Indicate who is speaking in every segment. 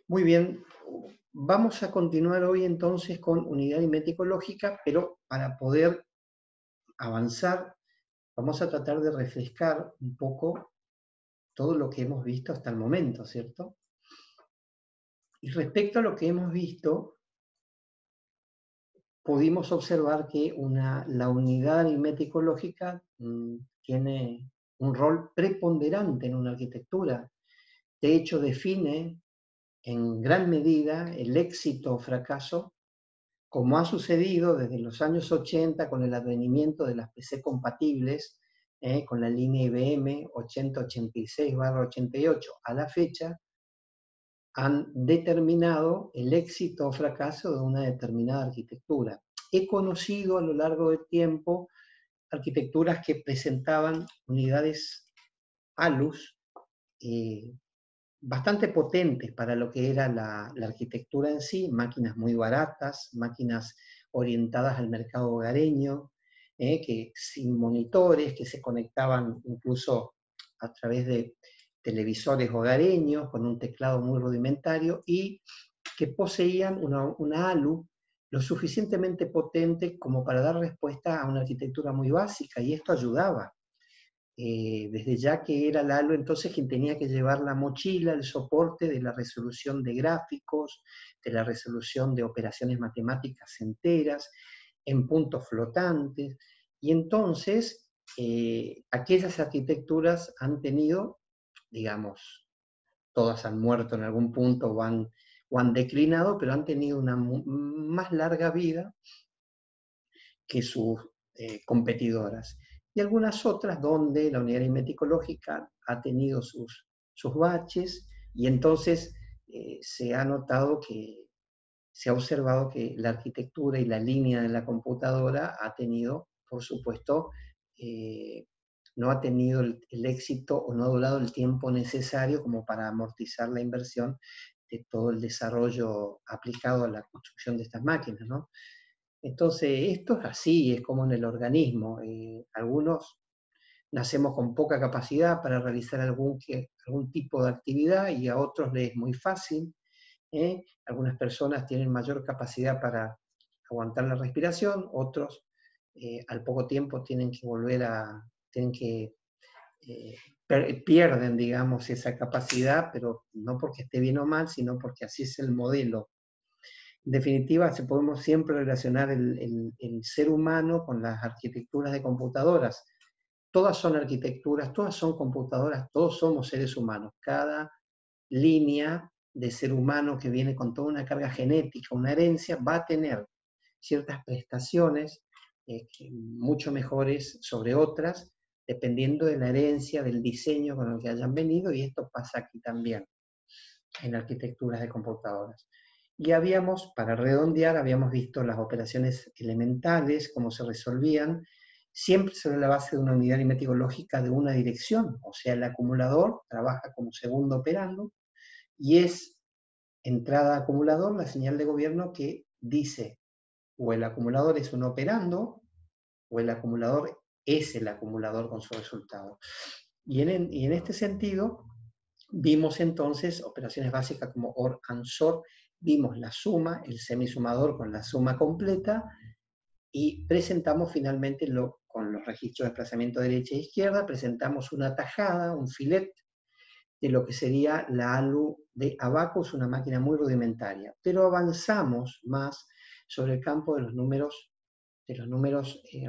Speaker 1: Muy bien, vamos a continuar hoy entonces con unidad aritmética lógica, pero para poder avanzar vamos a tratar de refrescar un poco todo lo que hemos visto hasta el momento, ¿cierto? Y respecto a lo que hemos visto, pudimos observar que la unidad aritmética lógica tiene un rol preponderante en una arquitectura. De hecho, define en gran medida el éxito o fracaso, como ha sucedido desde los años 80 con el advenimiento de las PC compatibles, con la línea IBM 8086/88 a la fecha, han determinado el éxito o fracaso de una determinada arquitectura. He conocido a lo largo del tiempo arquitecturas que presentaban unidades ALUs eh, bastante potentes para lo que era la arquitectura en sí, máquinas muy baratas, máquinas orientadas al mercado hogareño, que sin monitores, que se conectaban incluso a través de televisores hogareños, con un teclado muy rudimentario, y que poseían una ALU lo suficientemente potente como para dar respuesta a una arquitectura muy básica, y esto ayudaba. Desde ya que era Lalo entonces quien tenía que llevar la mochila, el soporte de la resolución de gráficos, de la resolución de operaciones matemáticas enteras, en puntos flotantes, y entonces aquellas arquitecturas han tenido, digamos, todas han muerto en algún punto o han declinado, pero han tenido una más larga vida que sus competidoras. Y algunas otras donde la unidad aritmético-lógica ha tenido sus baches y entonces se ha notado que, se ha observado que la arquitectura y la línea de la computadora ha tenido, por supuesto, eh, no ha tenido el éxito o no ha durado el tiempo necesario como para amortizar la inversión de todo el desarrollo aplicado a la construcción de estas máquinas, ¿no? Entonces, esto es así, es como en el organismo. Algunos nacemos con poca capacidad para realizar algún tipo de actividad y a otros les es muy fácil. Algunas personas tienen mayor capacidad para aguantar la respiración, otros al poco tiempo tienen que pierden, digamos, esa capacidad, pero no porque esté bien o mal, sino porque así es el modelo. En definitiva, se podemos siempre relacionar el ser humano con las arquitecturas de computadoras. Todas son arquitecturas, todas son computadoras, todos somos seres humanos. Cada línea de ser humano que viene con toda una carga genética, una herencia, va a tener ciertas prestaciones mucho mejores sobre otras, dependiendo de la herencia, del diseño con el que hayan venido, y esto pasa aquí también en arquitecturas de computadoras. Y para redondear, habíamos visto las operaciones elementales, cómo se resolvían, siempre sobre la base de una unidad aritmético-lógica de una dirección, o sea, el acumulador trabaja como segundo operando, y es entrada acumulador la señal de gobierno que dice o el acumulador es un operando, o el acumulador es el acumulador con su resultado. Y en este sentido, vimos entonces operaciones básicas como OR and SOR, vimos la suma, el semisumador con la suma completa, y presentamos finalmente con los registros de desplazamiento derecha e izquierda, presentamos una tajada, un filet, de lo que sería la ALU de Abacus, una máquina muy rudimentaria. Pero avanzamos más sobre el campo de los números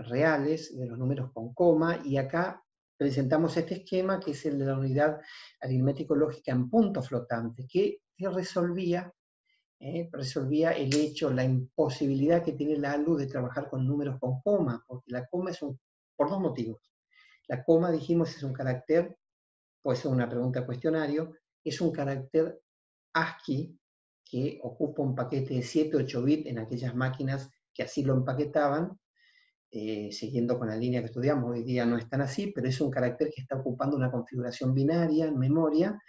Speaker 1: reales, de los números con coma, y acá presentamos este esquema que es el de la unidad aritmético-lógica en puntos flotantes, que resolvía el hecho, la imposibilidad que tiene la ALU de trabajar con números con coma, porque la coma por dos motivos. La coma, dijimos, es un carácter, puede ser una pregunta cuestionario, es un carácter ASCII que ocupa un paquete de 7, 8 bits en aquellas máquinas que así lo empaquetaban, siguiendo con la línea que estudiamos. Hoy día no es tan así, pero es un carácter que está ocupando una configuración binaria en memoria,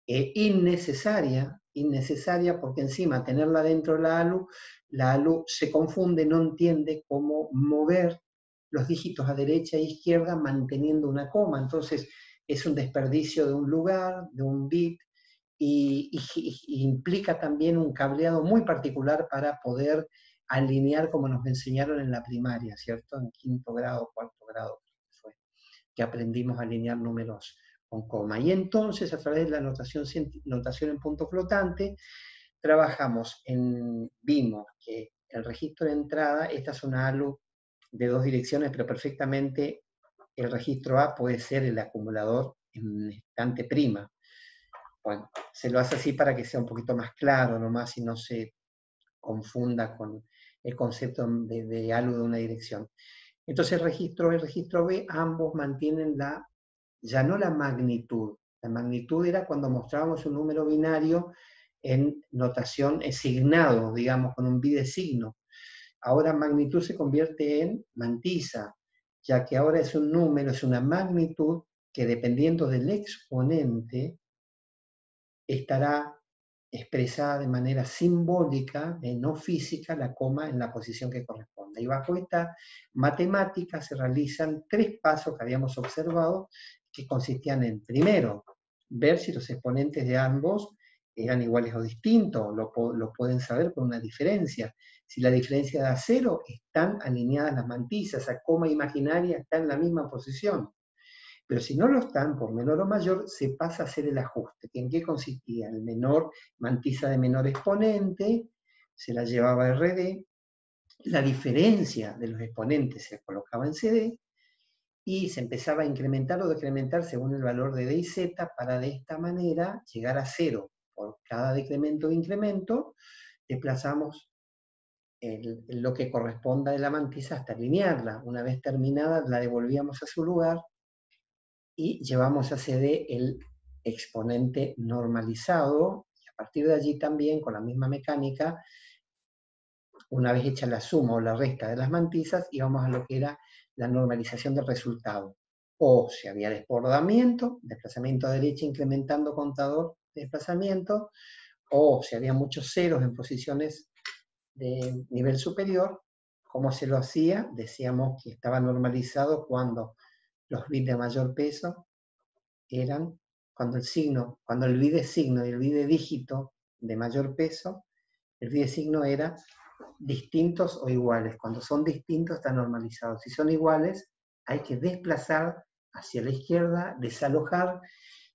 Speaker 1: innecesaria porque encima tenerla dentro de la ALU se confunde, no entiende cómo mover los dígitos a derecha e izquierda manteniendo una coma, entonces es un desperdicio de un lugar, de un bit, y implica también un cableado muy particular para poder alinear como nos enseñaron en la primaria, ¿cierto? En quinto grado, cuarto grado, fue, que aprendimos a alinear números con coma. Y entonces, a través de la notación en punto flotante, vimos que el registro de entrada, esta es una ALU de 2 direcciones, pero perfectamente el registro A puede ser el acumulador en estante prima. Bueno, se lo hace así para que sea un poquito más claro nomás y no se confunda con el concepto de ALU de una dirección. Entonces el registro A y el registro B, ambos mantienen ya no la magnitud. La magnitud era cuando mostrábamos un número binario en notación signado, digamos, con un bidesigno. Ahora magnitud se convierte en mantisa, ya que ahora es un número, es una magnitud que dependiendo del exponente estará expresada de manera simbólica, no física, la coma en la posición que corresponde. Y bajo esta matemática se realizan 3 pasos que habíamos observado, que consistían en, primero, ver si los exponentes de ambos eran iguales o distintos, lo pueden saber por una diferencia. Si la diferencia da 0, están alineadas las mantisas, esa coma imaginaria está en la misma posición. Pero si no lo están, por menor o mayor, se pasa a hacer el ajuste. ¿En qué consistía? El menor, mantisa de menor exponente, se la llevaba a RD, la diferencia de los exponentes se colocaba en CD, y se empezaba a incrementar o decrementar según el valor de D y Z, para de esta manera llegar a 0. Por cada decremento o incremento, desplazamos lo que corresponda de la mantisa hasta alinearla. Una vez terminada, la devolvíamos a su lugar, y llevamos a CD el exponente normalizado, y a partir de allí también, con la misma mecánica, una vez hecha la suma o la resta de las mantisas, íbamos a lo que era la normalización del resultado. O si había desbordamiento a derecha incrementando contador de desplazamiento, o si había muchos ceros en posiciones de nivel superior, ¿cómo se lo hacía? Decíamos que estaba normalizado cuando los bits de mayor peso eran cuando el bidesigno y el bidedígito de mayor peso, el bidesigno era distintos o iguales. Cuando son distintos está normalizado. Si son iguales, hay que desplazar hacia la izquierda, desalojar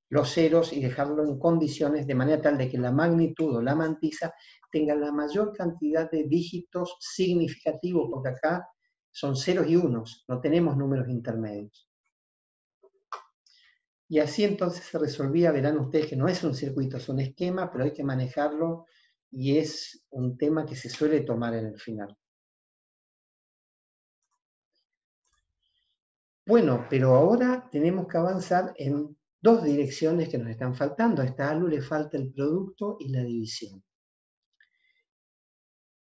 Speaker 1: los ceros y dejarlo en condiciones de manera tal de que la magnitud o la mantisa tenga la mayor cantidad de dígitos significativos, porque acá son ceros y unos, no tenemos números intermedios. Y así entonces se resolvía. Verán ustedes que no es un circuito, es un esquema, pero hay que manejarlo y es un tema que se suele tomar en el final. Bueno, pero ahora tenemos que avanzar en 2 direcciones que nos están faltando. A esta ALU le falta el producto y la división.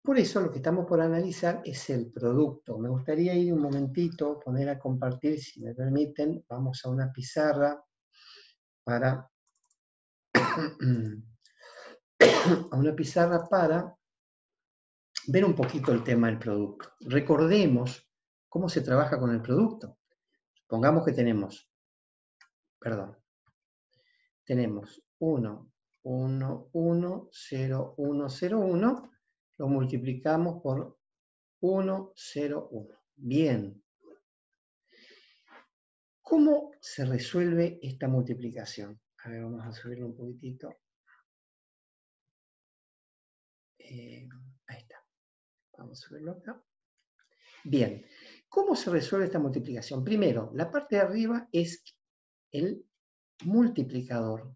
Speaker 1: Por eso lo que estamos por analizar es el producto. Me gustaría ir un momentito, poner a compartir, si me permiten. Vamos a una pizarra para ver un poquito el tema del producto. Recordemos cómo se trabaja con el producto. Supongamos que tenemos 1, 1, 1, 0, 1, 0, 1, lo multiplicamos por 1, 0, 1. Bien. ¿Cómo se resuelve esta multiplicación? A ver, vamos a subirlo un poquitito. Ahí está. Vamos a subirlo acá. Bien. ¿Cómo se resuelve esta multiplicación? Primero, la parte de arriba es el multiplicador.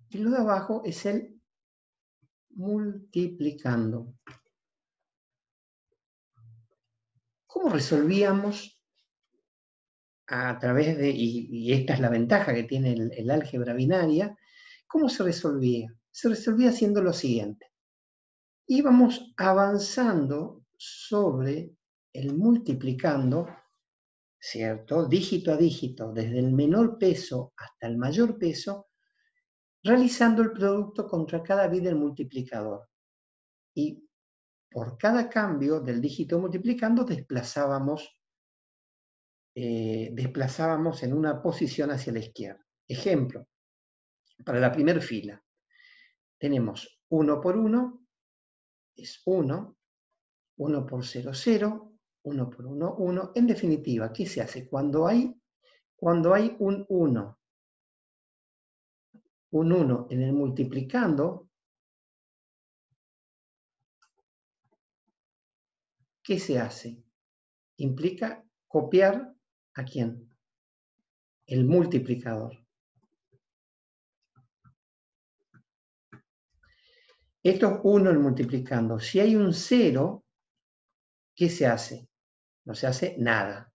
Speaker 1: Y lo de abajo es el multiplicando. ¿Cómo resolvíamos a través de, y esta es la ventaja que tiene el álgebra binaria, cómo se resolvía? Se resolvía haciendo lo siguiente. Íbamos avanzando sobre el multiplicando, ¿cierto? Dígito a dígito, desde el menor peso hasta el mayor peso, realizando el producto contra cada bit del multiplicador. Y por cada cambio del dígito multiplicando desplazábamos desplazábamos en una posición hacia la izquierda. Ejemplo, para la primera fila, tenemos 1 por 1, es 1, 1 por 0, 0, 1 por 1, 1. En definitiva, ¿qué se hace? Cuando hay un 1 en el multiplicando, ¿qué se hace? Implica copiar ¿a quién? El multiplicador. Esto es 1 el multiplicando. Si hay un 0, ¿qué se hace? No se hace nada.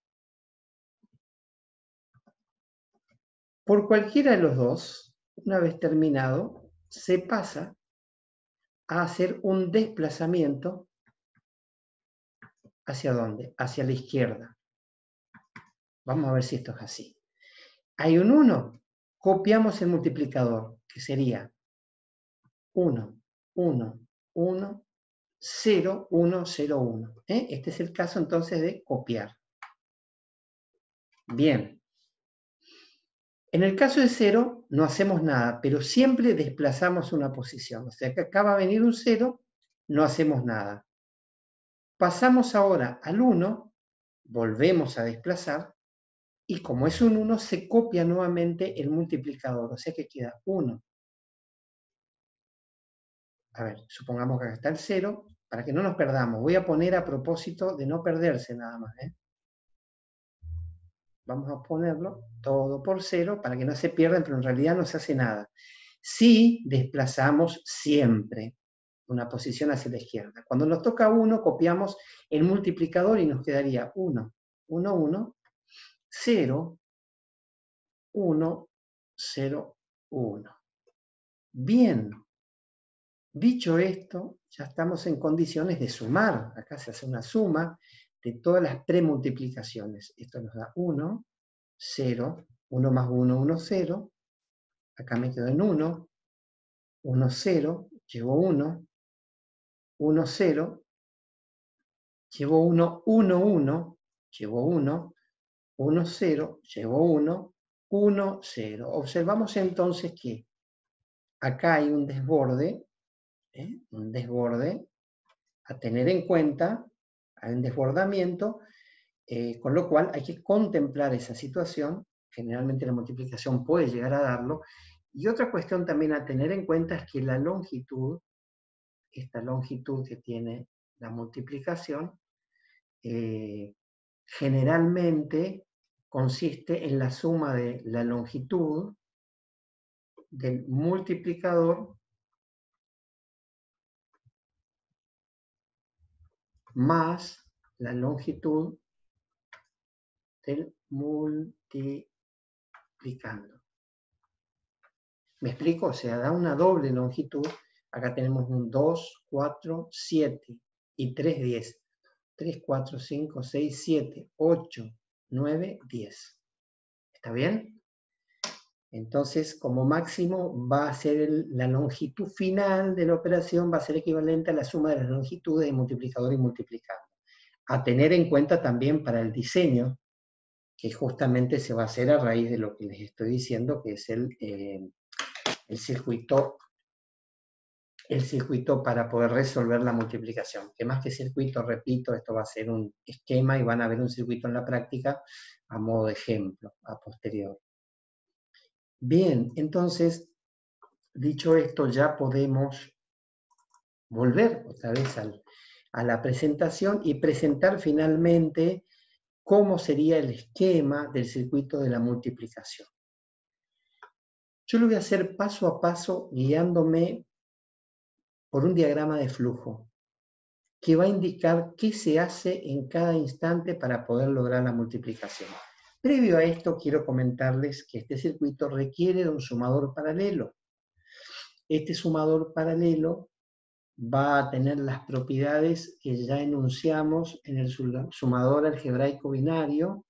Speaker 1: Por cualquiera de los dos, una vez terminado, se pasa a hacer un desplazamiento. ¿Hacia dónde? Hacia la izquierda. Vamos a ver si esto es así. Hay un 1, copiamos el multiplicador, que sería 1, 1, 1, 0, 1, 0, 1. Este es el caso entonces de copiar. Bien. En el caso de 0 no hacemos nada, pero siempre desplazamos una posición. O sea que acá va a venir un 0, no hacemos nada. Pasamos ahora al 1, volvemos a desplazar, y como es un 1, se copia nuevamente el multiplicador, o sea que queda 1. A ver, supongamos que acá está el 0, para que no nos perdamos. Voy a poner a propósito de no perderse nada más. Vamos a ponerlo todo por 0 para que no se pierdan, pero en realidad no se hace nada. Sí desplazamos siempre una posición hacia la izquierda. Cuando nos toca 1, copiamos el multiplicador y nos quedaría 1, 1, 1, 0, 1, 0, 1. Bien, dicho esto, ya estamos en condiciones de sumar. Acá se hace una suma de todas las premultiplicaciones. Esto nos da 1, 0, 1 más 1, 1, 0. Acá me quedo en 1, 1, 0, llevo 1, 1, 0, llevo 1, 1, 1, llevo 1, 1, 0, llevo 1, 1, 0. Observamos entonces que acá hay un desborde a tener en cuenta, hay un desbordamiento, con lo cual hay que contemplar esa situación. Generalmente la multiplicación puede llegar a darlo. Y otra cuestión también a tener en cuenta es que la longitud, esta longitud que tiene la multiplicación, generalmente consiste en la suma de la longitud del multiplicador más la longitud del multiplicando. ¿Me explico? O sea, da una doble longitud. Acá tenemos un 2, 4, 7 y 3, 10. 3, 4, 5, 6, 7, 8, 9, 10. ¿Está bien? Entonces, como máximo, va a ser la longitud final de la operación, va a ser equivalente a la suma de las longitudes de multiplicador y multiplicando. A tener en cuenta también para el diseño, que justamente se va a hacer a raíz de lo que les estoy diciendo, que es el circuito para poder resolver la multiplicación. Que más que circuito, repito, esto va a ser un esquema y van a ver un circuito en la práctica a modo de ejemplo, a posterior. Bien, entonces, dicho esto, ya podemos volver otra vez a la presentación y presentar finalmente cómo sería el esquema del circuito de la multiplicación. Yo lo voy a hacer paso a paso guiándome por un diagrama de flujo que va a indicar qué se hace en cada instante para poder lograr la multiplicación. Previo a esto, quiero comentarles que este circuito requiere de un sumador paralelo. Este sumador paralelo va a tener las propiedades que ya enunciamos en el sumador algebraico binario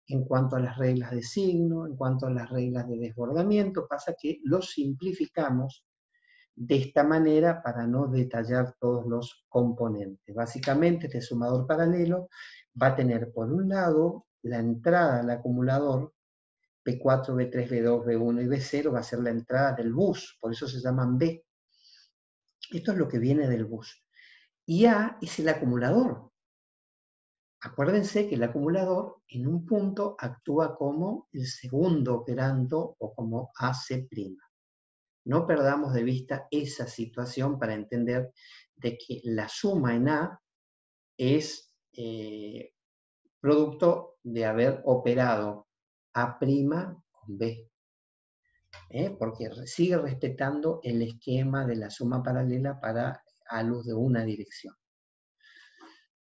Speaker 1: en cuanto a las reglas de signo, en cuanto a las reglas de desbordamiento. Pasa que lo simplificamos de esta manera para no detallar todos los componentes. Básicamente, este sumador paralelo va a tener por un lado la entrada al acumulador, B4, B3, B2, B1 y B0 va a ser la entrada del bus, por eso se llaman B. Esto es lo que viene del bus. Y A es el acumulador. Acuérdense que el acumulador en un punto actúa como el segundo operando o como AC'. No perdamos de vista esa situación para entender de que la suma en A es producto de haber operado A' con B. Porque sigue respetando el esquema de la suma paralela para a luz de una dirección.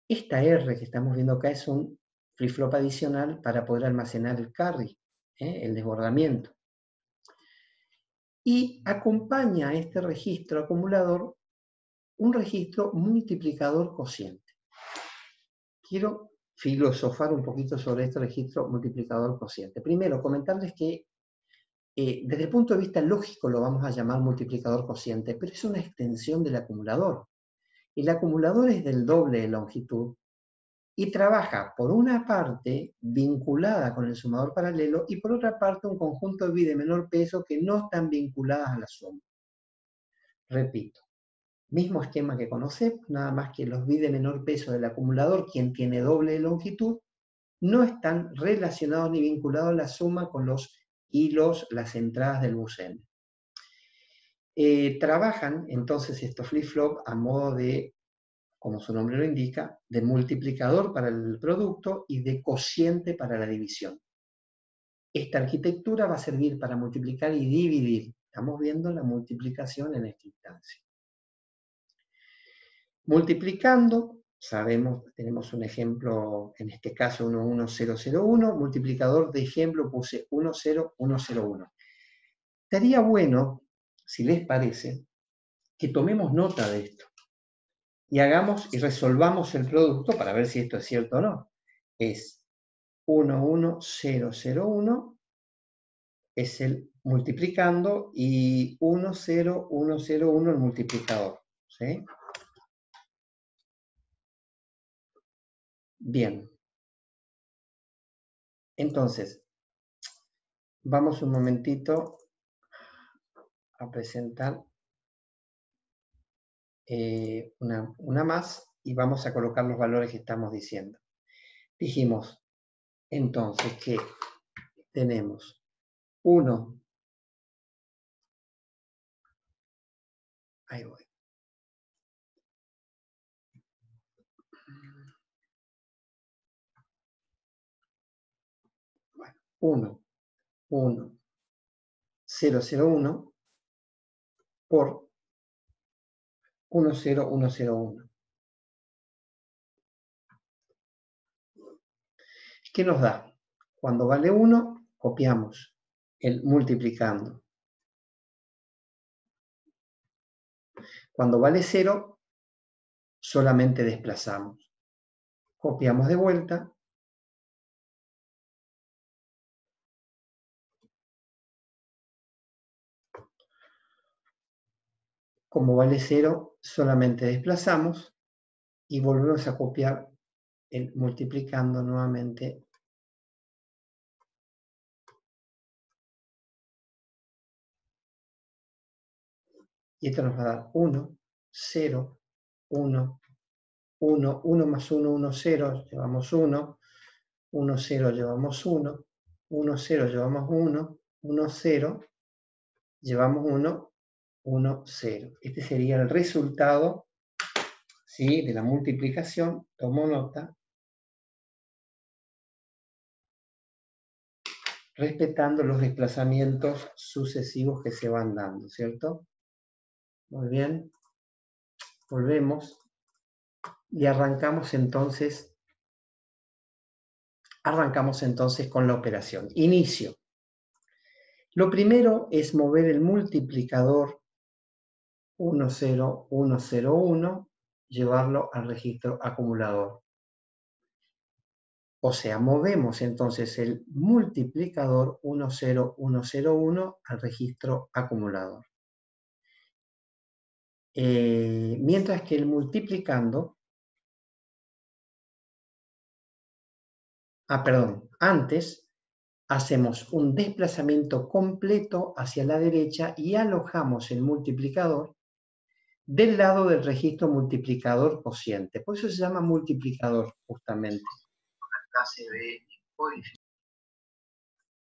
Speaker 1: Esta R que estamos viendo acá es un flip-flop adicional para poder almacenar el carry, el desbordamiento. Y acompaña a este registro acumulador un registro multiplicador cociente. Quiero filosofar un poquito sobre este registro multiplicador cociente. Primero, comentarles que desde el punto de vista lógico lo vamos a llamar multiplicador cociente, pero es una extensión del acumulador. El acumulador es del doble de longitud y trabaja por una parte vinculada con el sumador paralelo y por otra parte un conjunto de bi de menor peso que no están vinculadas a la suma. Repito, mismo esquema que conocemos, nada más que los bi de menor peso del acumulador, quien tiene doble de longitud, no están relacionados ni vinculados a la suma con los hilos, las entradas del bus M. Trabajan entonces estos flip-flop a modo de, como su nombre lo indica, de multiplicador para el producto y de cociente para la división. Esta arquitectura va a servir para multiplicar y dividir. Estamos viendo la multiplicación en esta instancia. Multiplicando, sabemos, tenemos un ejemplo, en este caso 11001, multiplicador de ejemplo puse 10101. Estaría bueno, si les parece, que tomemos nota de esto y hagamos y resolvamos el producto para ver si esto es cierto o no. Es 11001, es el multiplicando, y 10101 el multiplicador. ¿Sí? Bien. Entonces, vamos un momentito a presentar una más y vamos a colocar los valores que estamos diciendo. Dijimos entonces que tenemos 1, ahí voy, 11001 por 10101. ¿Qué nos da? Cuando vale 1, copiamos el multiplicando. Cuando vale 0, solamente desplazamos. Copiamos de vuelta. Como vale 0, solamente desplazamos y volvemos a copiar el multiplicando nuevamente. Y esto nos va a dar 1, 0, 1, 1, 1 más 1, 1, 0, llevamos 1, 1, 0, llevamos 1, 1, 0, llevamos 1, 1, 0, llevamos 1, 1, 0. Este sería el resultado, ¿sí?, de la multiplicación. Tomo nota. Respetando los desplazamientos sucesivos que se van dando, ¿cierto? Muy bien. Volvemos. Y arrancamos entonces con la operación. Inicio. Lo primero es mover el multiplicador 10101, llevarlo al registro acumulador. O sea, movemos entonces el multiplicador 10101 al registro acumulador. Mientras que el multiplicando perdón, antes hacemos un desplazamiento completo hacia la derecha y alojamos el multiplicador del lado del registro multiplicador cociente. Por eso se llama multiplicador, justamente.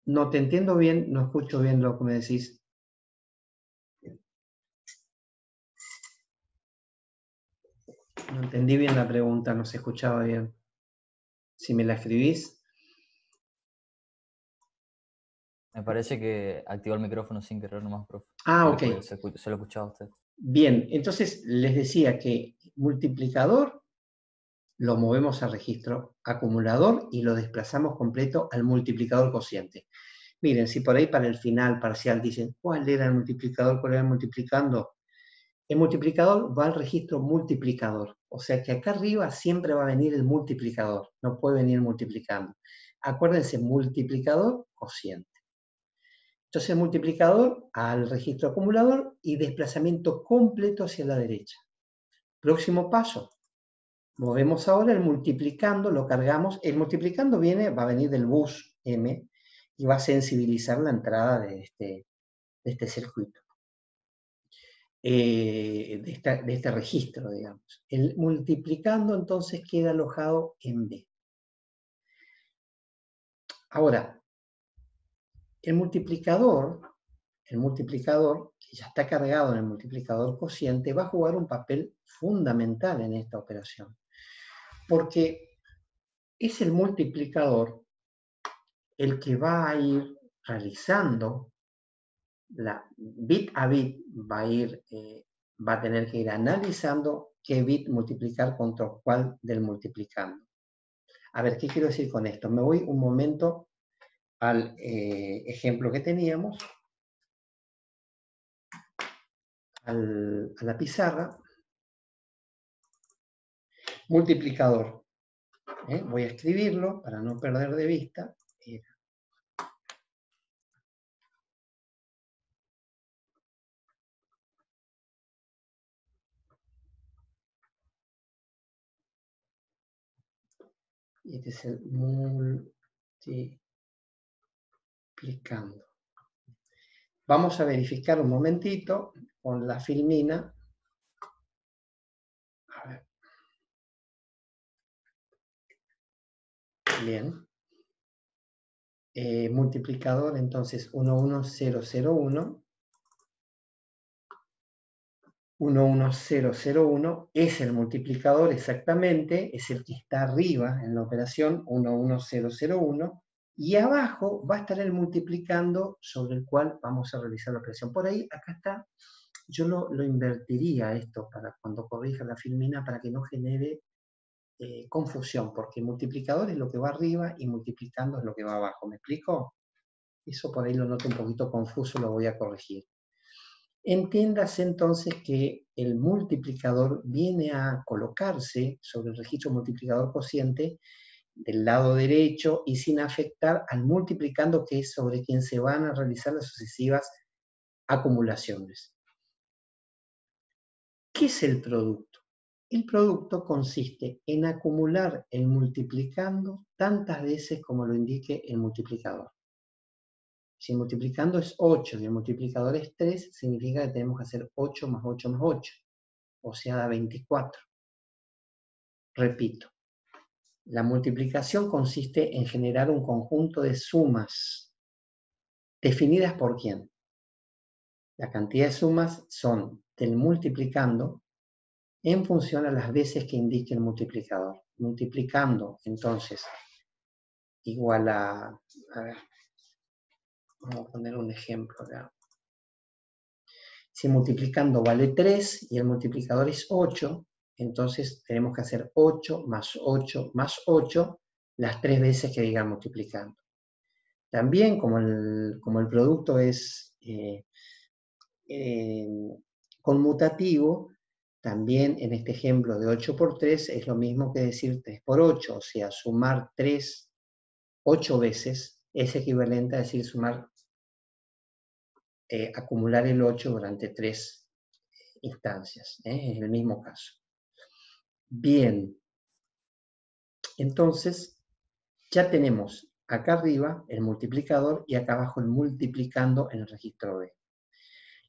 Speaker 1: No te entiendo bien, no escucho bien lo que me decís. No entendí bien la pregunta, no se escuchaba bien. Si me la escribís.
Speaker 2: Me parece que activó el micrófono sin querer nomás, profe.
Speaker 1: Ok.
Speaker 2: Se lo escuchaba a usted.
Speaker 1: Bien, entonces les decía que multiplicador lo movemos a registro acumulador y lo desplazamos completo al multiplicador cociente. Miren, si por ahí para el final parcial dicen, ¿cuál era el multiplicador? ¿Cuál era el multiplicando? El multiplicador va al registro multiplicador. O sea que acá arriba siempre va a venir el multiplicador. No puede venir multiplicando. Acuérdense, multiplicador cociente. Entonces, multiplicador al registro acumulador y desplazamiento completo hacia la derecha. Próximo paso. Movemos ahora el multiplicando, lo cargamos. El multiplicando va a venir del bus M y va a sensibilizar la entrada de este circuito. De este registro, digamos. El multiplicando entonces queda alojado en B. Ahora, el multiplicador, que ya está cargado en el multiplicador cociente, va a jugar un papel fundamental en esta operación. Porque es el multiplicador el que va a ir realizando, bit a bit, va a tener que ir analizando qué bit multiplicar contra cuál del multiplicando. A ver, ¿qué quiero decir con esto? Me voy un momento al ejemplo que teníamos, a la pizarra. Multiplicador. Voy a escribirlo para no perder de vista. Y este es el multiplicando. Vamos a verificar un momentito con la filmina. A ver. Bien. Multiplicador, entonces 11001. 11001 es el multiplicador exactamente, es el que está arriba en la operación 11001, y abajo va a estar el multiplicando sobre el cual vamos a realizar la operación. Por ahí, acá está, yo lo invertiría esto para cuando corrija la filmina para que no genere confusión, porque multiplicador es lo que va arriba y multiplicando es lo que va abajo. ¿Me explico? Eso por ahí lo noto un poquito confuso, lo voy a corregir. Entiéndase entonces que el multiplicador viene a colocarse sobre el registro multiplicador cociente del lado derecho y sin afectar al multiplicando, que es sobre quien se van a realizar las sucesivas acumulaciones. ¿Qué es el producto? El producto consiste en acumular el multiplicando tantas veces como lo indique el multiplicador. Si el multiplicando es 8 y el multiplicador es 3, significa que tenemos que hacer 8 más 8 más 8, o sea, da 24. Repito, la multiplicación consiste en generar un conjunto de sumas definidas por quién. La cantidad de sumas son del multiplicando en función a las veces que indique el multiplicador. Multiplicando, entonces, igual a ver, vamos a poner un ejemplo acá. Si multiplicando vale 3 y el multiplicador es 8, entonces tenemos que hacer 8 más 8 más 8 las 3 veces que diga multiplicando. También, como el producto es conmutativo, también en este ejemplo de 8 por 3 es lo mismo que decir 3 por 8, o sea, sumar 3 8 veces es equivalente a decir acumular el 8 durante 3 instancias, es el mismo caso. Bien, entonces, Ya tenemos acá arriba el multiplicador y acá abajo el multiplicando en el registro B.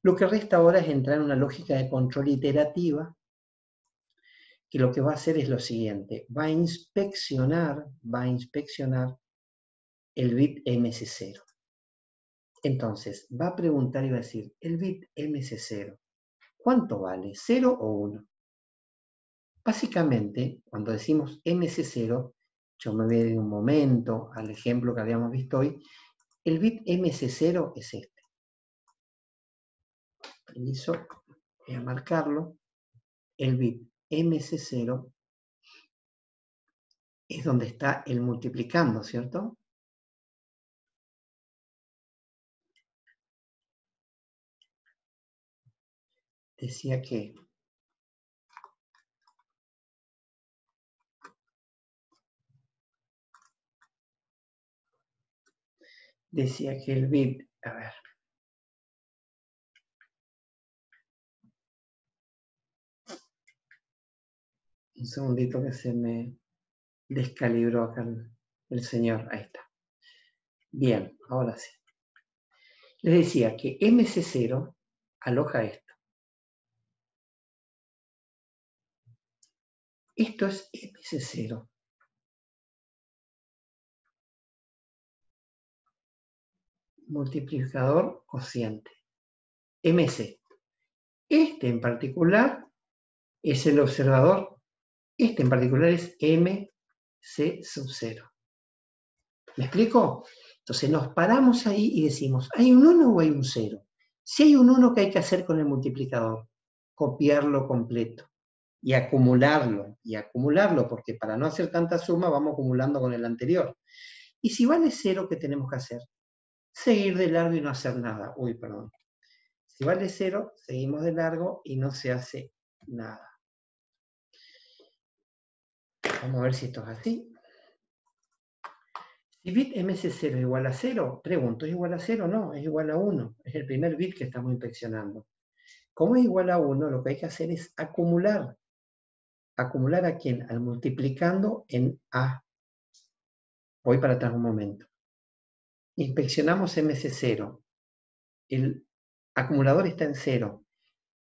Speaker 1: Lo que resta ahora es entrar en una lógica de control iterativa, que lo que va a hacer es lo siguiente, va a inspeccionar el bit MC0. Entonces, va a preguntar y va a decir, el bit MC0, ¿cuánto vale? ¿0 o 1? Básicamente, cuando decimos MC0, yo me voy a ir un momento al ejemplo que habíamos visto hoy, el bit MC0 es este. Permiso, voy a marcarlo. El bit MC0 es donde está el multiplicando, ¿cierto? Decía que el bit, a ver, un segundito que se me descalibró acá el señor, ahí está. Bien, ahora sí. Les decía que MC0 aloja esto. Esto es MC0. Multiplicador cociente. MC. Este en particular es el observador. Este en particular es MC sub 0. ¿Me explico? Entonces nos paramos ahí y decimos, ¿hay un 1 o hay un 0? Si hay un 1, ¿qué hay que hacer con el multiplicador? Copiarlo completo y acumularlo, porque para no hacer tanta suma vamos acumulando con el anterior. Y si vale 0, ¿qué tenemos que hacer? Seguir de largo y no hacer nada. Uy, perdón. Si vale 0, seguimos de largo y no se hace nada. Vamos a ver si esto es así. Si bit MC0 es igual a 0, pregunto, ¿es igual a 0? No, es igual a 1. Es el primer bit que estamos inspeccionando. Como es igual a 1, lo que hay que hacer es acumular. ¿Acumular a quién? Al multiplicando en A. Voy para atrás un momento. Inspeccionamos MC0. El acumulador está en 0.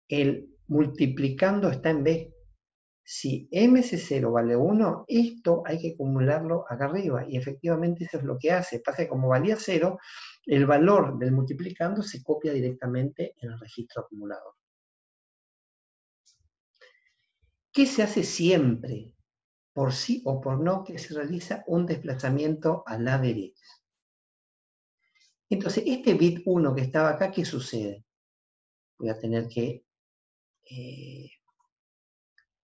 Speaker 1: El multiplicando está en B. Si MC0 vale 1, esto hay que acumularlo acá arriba. Y efectivamente eso es lo que hace. Pasa que como valía 0, el valor del multiplicando se copia directamente en el registro acumulador. ¿Qué se hace siempre? Por sí o por no, que se realiza un desplazamiento a la derecha. Entonces, este bit 1 que estaba acá, ¿qué sucede? Voy a tener que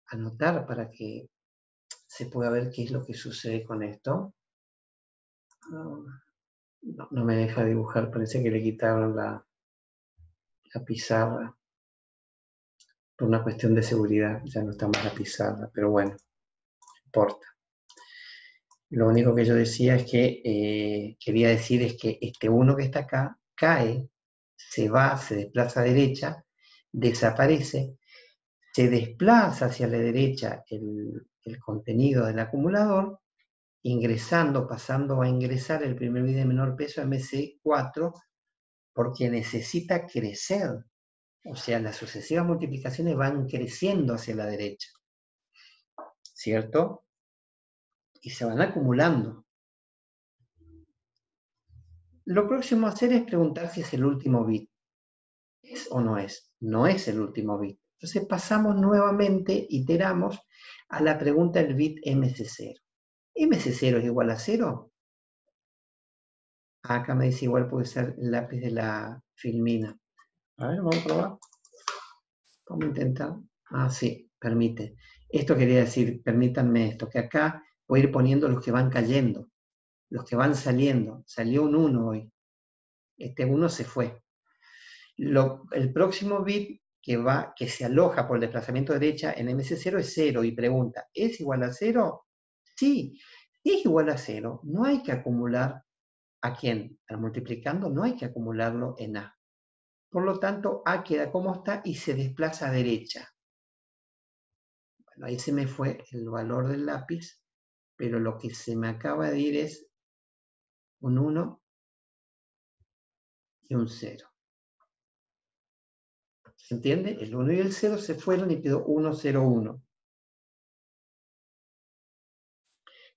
Speaker 1: anotar para que se pueda ver qué es lo que sucede con esto. No me deja dibujar, parece que le quitaron la pizarra. Por una cuestión de seguridad, ya no está más la pizarra, pero bueno, no importa. Lo único que yo decía es que quería decir es que este 1 que está acá cae, se va, se desplaza a derecha, desaparece, se desplaza hacia la derecha el contenido del acumulador, ingresando, pasando a ingresar el primer bit de menor peso MC4, porque necesita crecer. O sea, las sucesivas multiplicaciones van creciendo hacia la derecha, ¿cierto? Y se van acumulando. Lo próximo a hacer es preguntar si es el último bit. ¿Es o no es? No es el último bit. Entonces pasamos nuevamente, iteramos a la pregunta del bit MC0. ¿MC0 es igual a 0? Acá me dice igual puede ser el lápiz de la filmina. A ver, vamos a probar. Vamos a intentar. Ah, sí, permite. Esto quería decir, permítanme esto, que acá voy a ir poniendo los que van cayendo, los que van saliendo. Salió un 1 hoy. Este 1 se fue. El próximo bit que se aloja por el desplazamiento derecha en MC0 es 0 y pregunta, ¿es igual a 0? Sí. Si es igual a 0, no hay que acumular ¿a quién? Al multiplicando no hay que acumularlo en A. Por lo tanto, A queda como está y se desplaza a derecha. Bueno, ahí se me fue el valor del lápiz. pero lo que se me acaba de ir es un 1 y un 0. ¿Se entiende? El 1 y el 0 se fueron y quedó 1, 0, 1.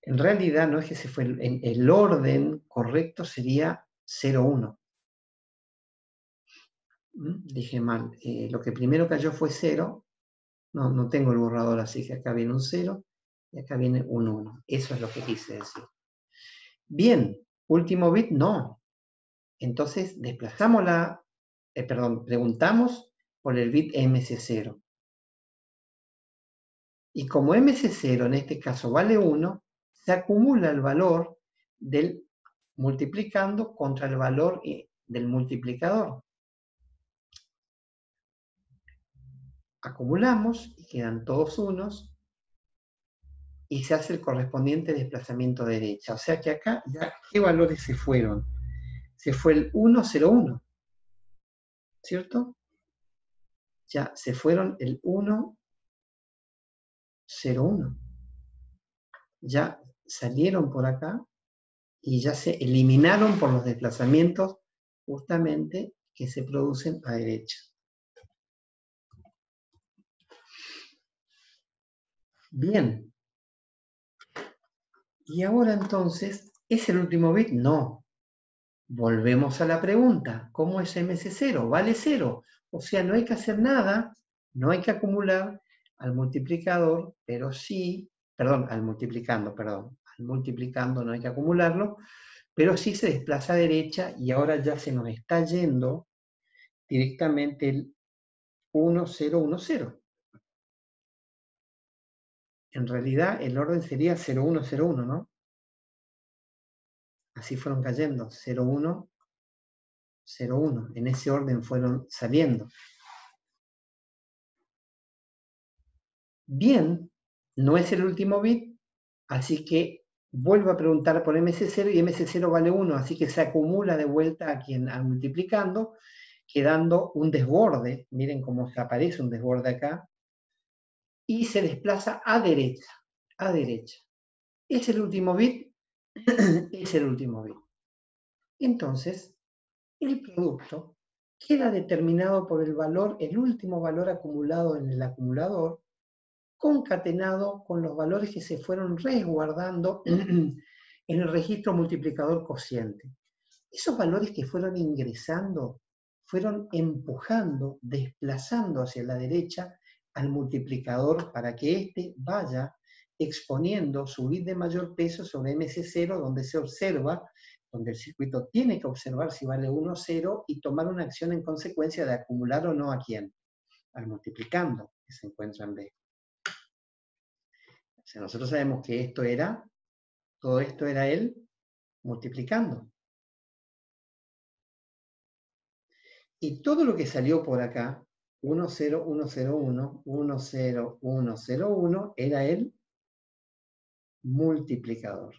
Speaker 1: En realidad no es que se fue, el orden correcto sería 0, 1. Dije mal, lo que primero cayó fue 0, no tengo el borrador, así que acá viene un 0 y acá viene un 1. Eso es lo que quise decir. Bien, último bit, no. Entonces desplazamos preguntamos por el bit MC0. Y como MC0 en este caso vale 1, se acumula el valor del multiplicando contra el valor del multiplicador. Acumulamos y quedan todos unos y se hace el correspondiente desplazamiento derecha. O sea que acá ya, ¿qué valores se fueron? Se fue el 1, 0, 1, ¿cierto? Ya se fueron el 1, 0, 1. Ya salieron por acá y ya se eliminaron por los desplazamientos justamente que se producen a derecha. Bien. Y ahora entonces, ¿es el último bit? No. Volvemos a la pregunta. ¿Cómo es MC0? Vale 0. O sea, no hay que hacer nada, no hay que acumular al multiplicador, pero sí, al multiplicando no hay que acumularlo, pero sí se desplaza a derecha y ahora ya se nos está yendo directamente el 1, 0, 1, 0. En realidad el orden sería 0, 1, 0, 1, ¿no? Así fueron cayendo, 0, 1, 0, 1. En ese orden fueron saliendo. Bien, no es el último bit, así que vuelvo a preguntar por MC0 y MC0 vale 1, así que se acumula de vuelta a multiplicando, quedando un desborde. Miren cómo se aparece un desborde acá. Y se desplaza a derecha, a derecha. ¿Es el último bit? Es el último bit. Entonces, el producto queda determinado por el valor, el último valor acumulado en el acumulador, concatenado con los valores que se fueron resguardando en el registro multiplicador cociente. Esos valores que fueron ingresando, fueron empujando, desplazando hacia la derecha al multiplicador para que éste vaya exponiendo su bit de mayor peso sobre MC0, donde se observa, donde el circuito tiene que observar si vale 1 o 0 y tomar una acción en consecuencia de acumular o no a quién, al multiplicando que se encuentra en B. O sea, nosotros sabemos que todo esto era él multiplicando. Y todo lo que salió por acá, 1, 0, 1, 0, 1, 1, 0, 1, 0, 1, era el multiplicador.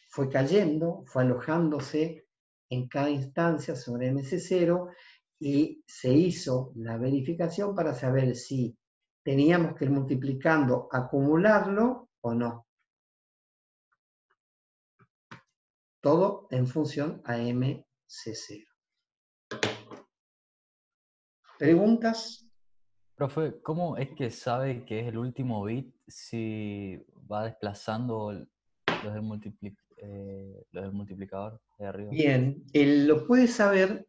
Speaker 1: Fue cayendo, fue alojándose en cada instancia sobre MC0 y se hizo la verificación para saber si teníamos que ir multiplicando, acumularlo o no. Todo en función a MC0. ¿Preguntas?
Speaker 2: Profe, ¿cómo es que sabe que es el último bit si va desplazando los del multiplicador de arriba?
Speaker 1: Bien, él lo puede saber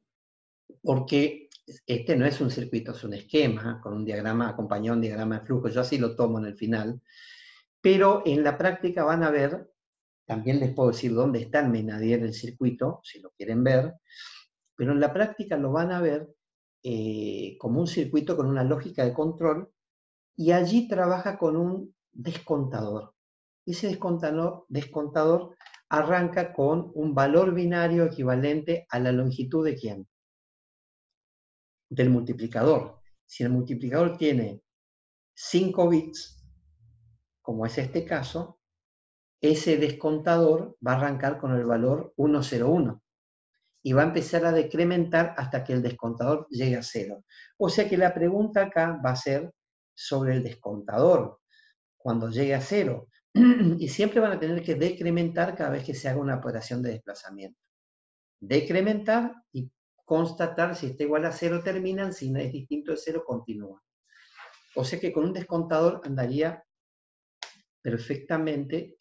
Speaker 1: porque este no es un circuito, es un esquema con un diagrama, acompañado de un diagrama de flujo. Yo así lo tomo en el final. Pero en la práctica van a ver, también les puedo decir dónde está el Menadier del circuito, si lo quieren ver, pero en la práctica lo van a ver como un circuito con una lógica de control y allí trabaja con un descontador. Ese descontador arranca con un valor binario equivalente a la longitud de ¿quién? Del multiplicador. Si el multiplicador tiene 5 bits, como es este caso, ese descontador va a arrancar con el valor 101 y va a empezar a decrementar hasta que el descontador llegue a 0. O sea que la pregunta acá va a ser sobre el descontador cuando llegue a 0. y siempre van a tener que decrementar cada vez que se haga una operación de desplazamiento. Decrementar y constatar si está igual a 0 terminan, si no es distinto de 0 continúan. O sea que con un descontador andaría perfectamente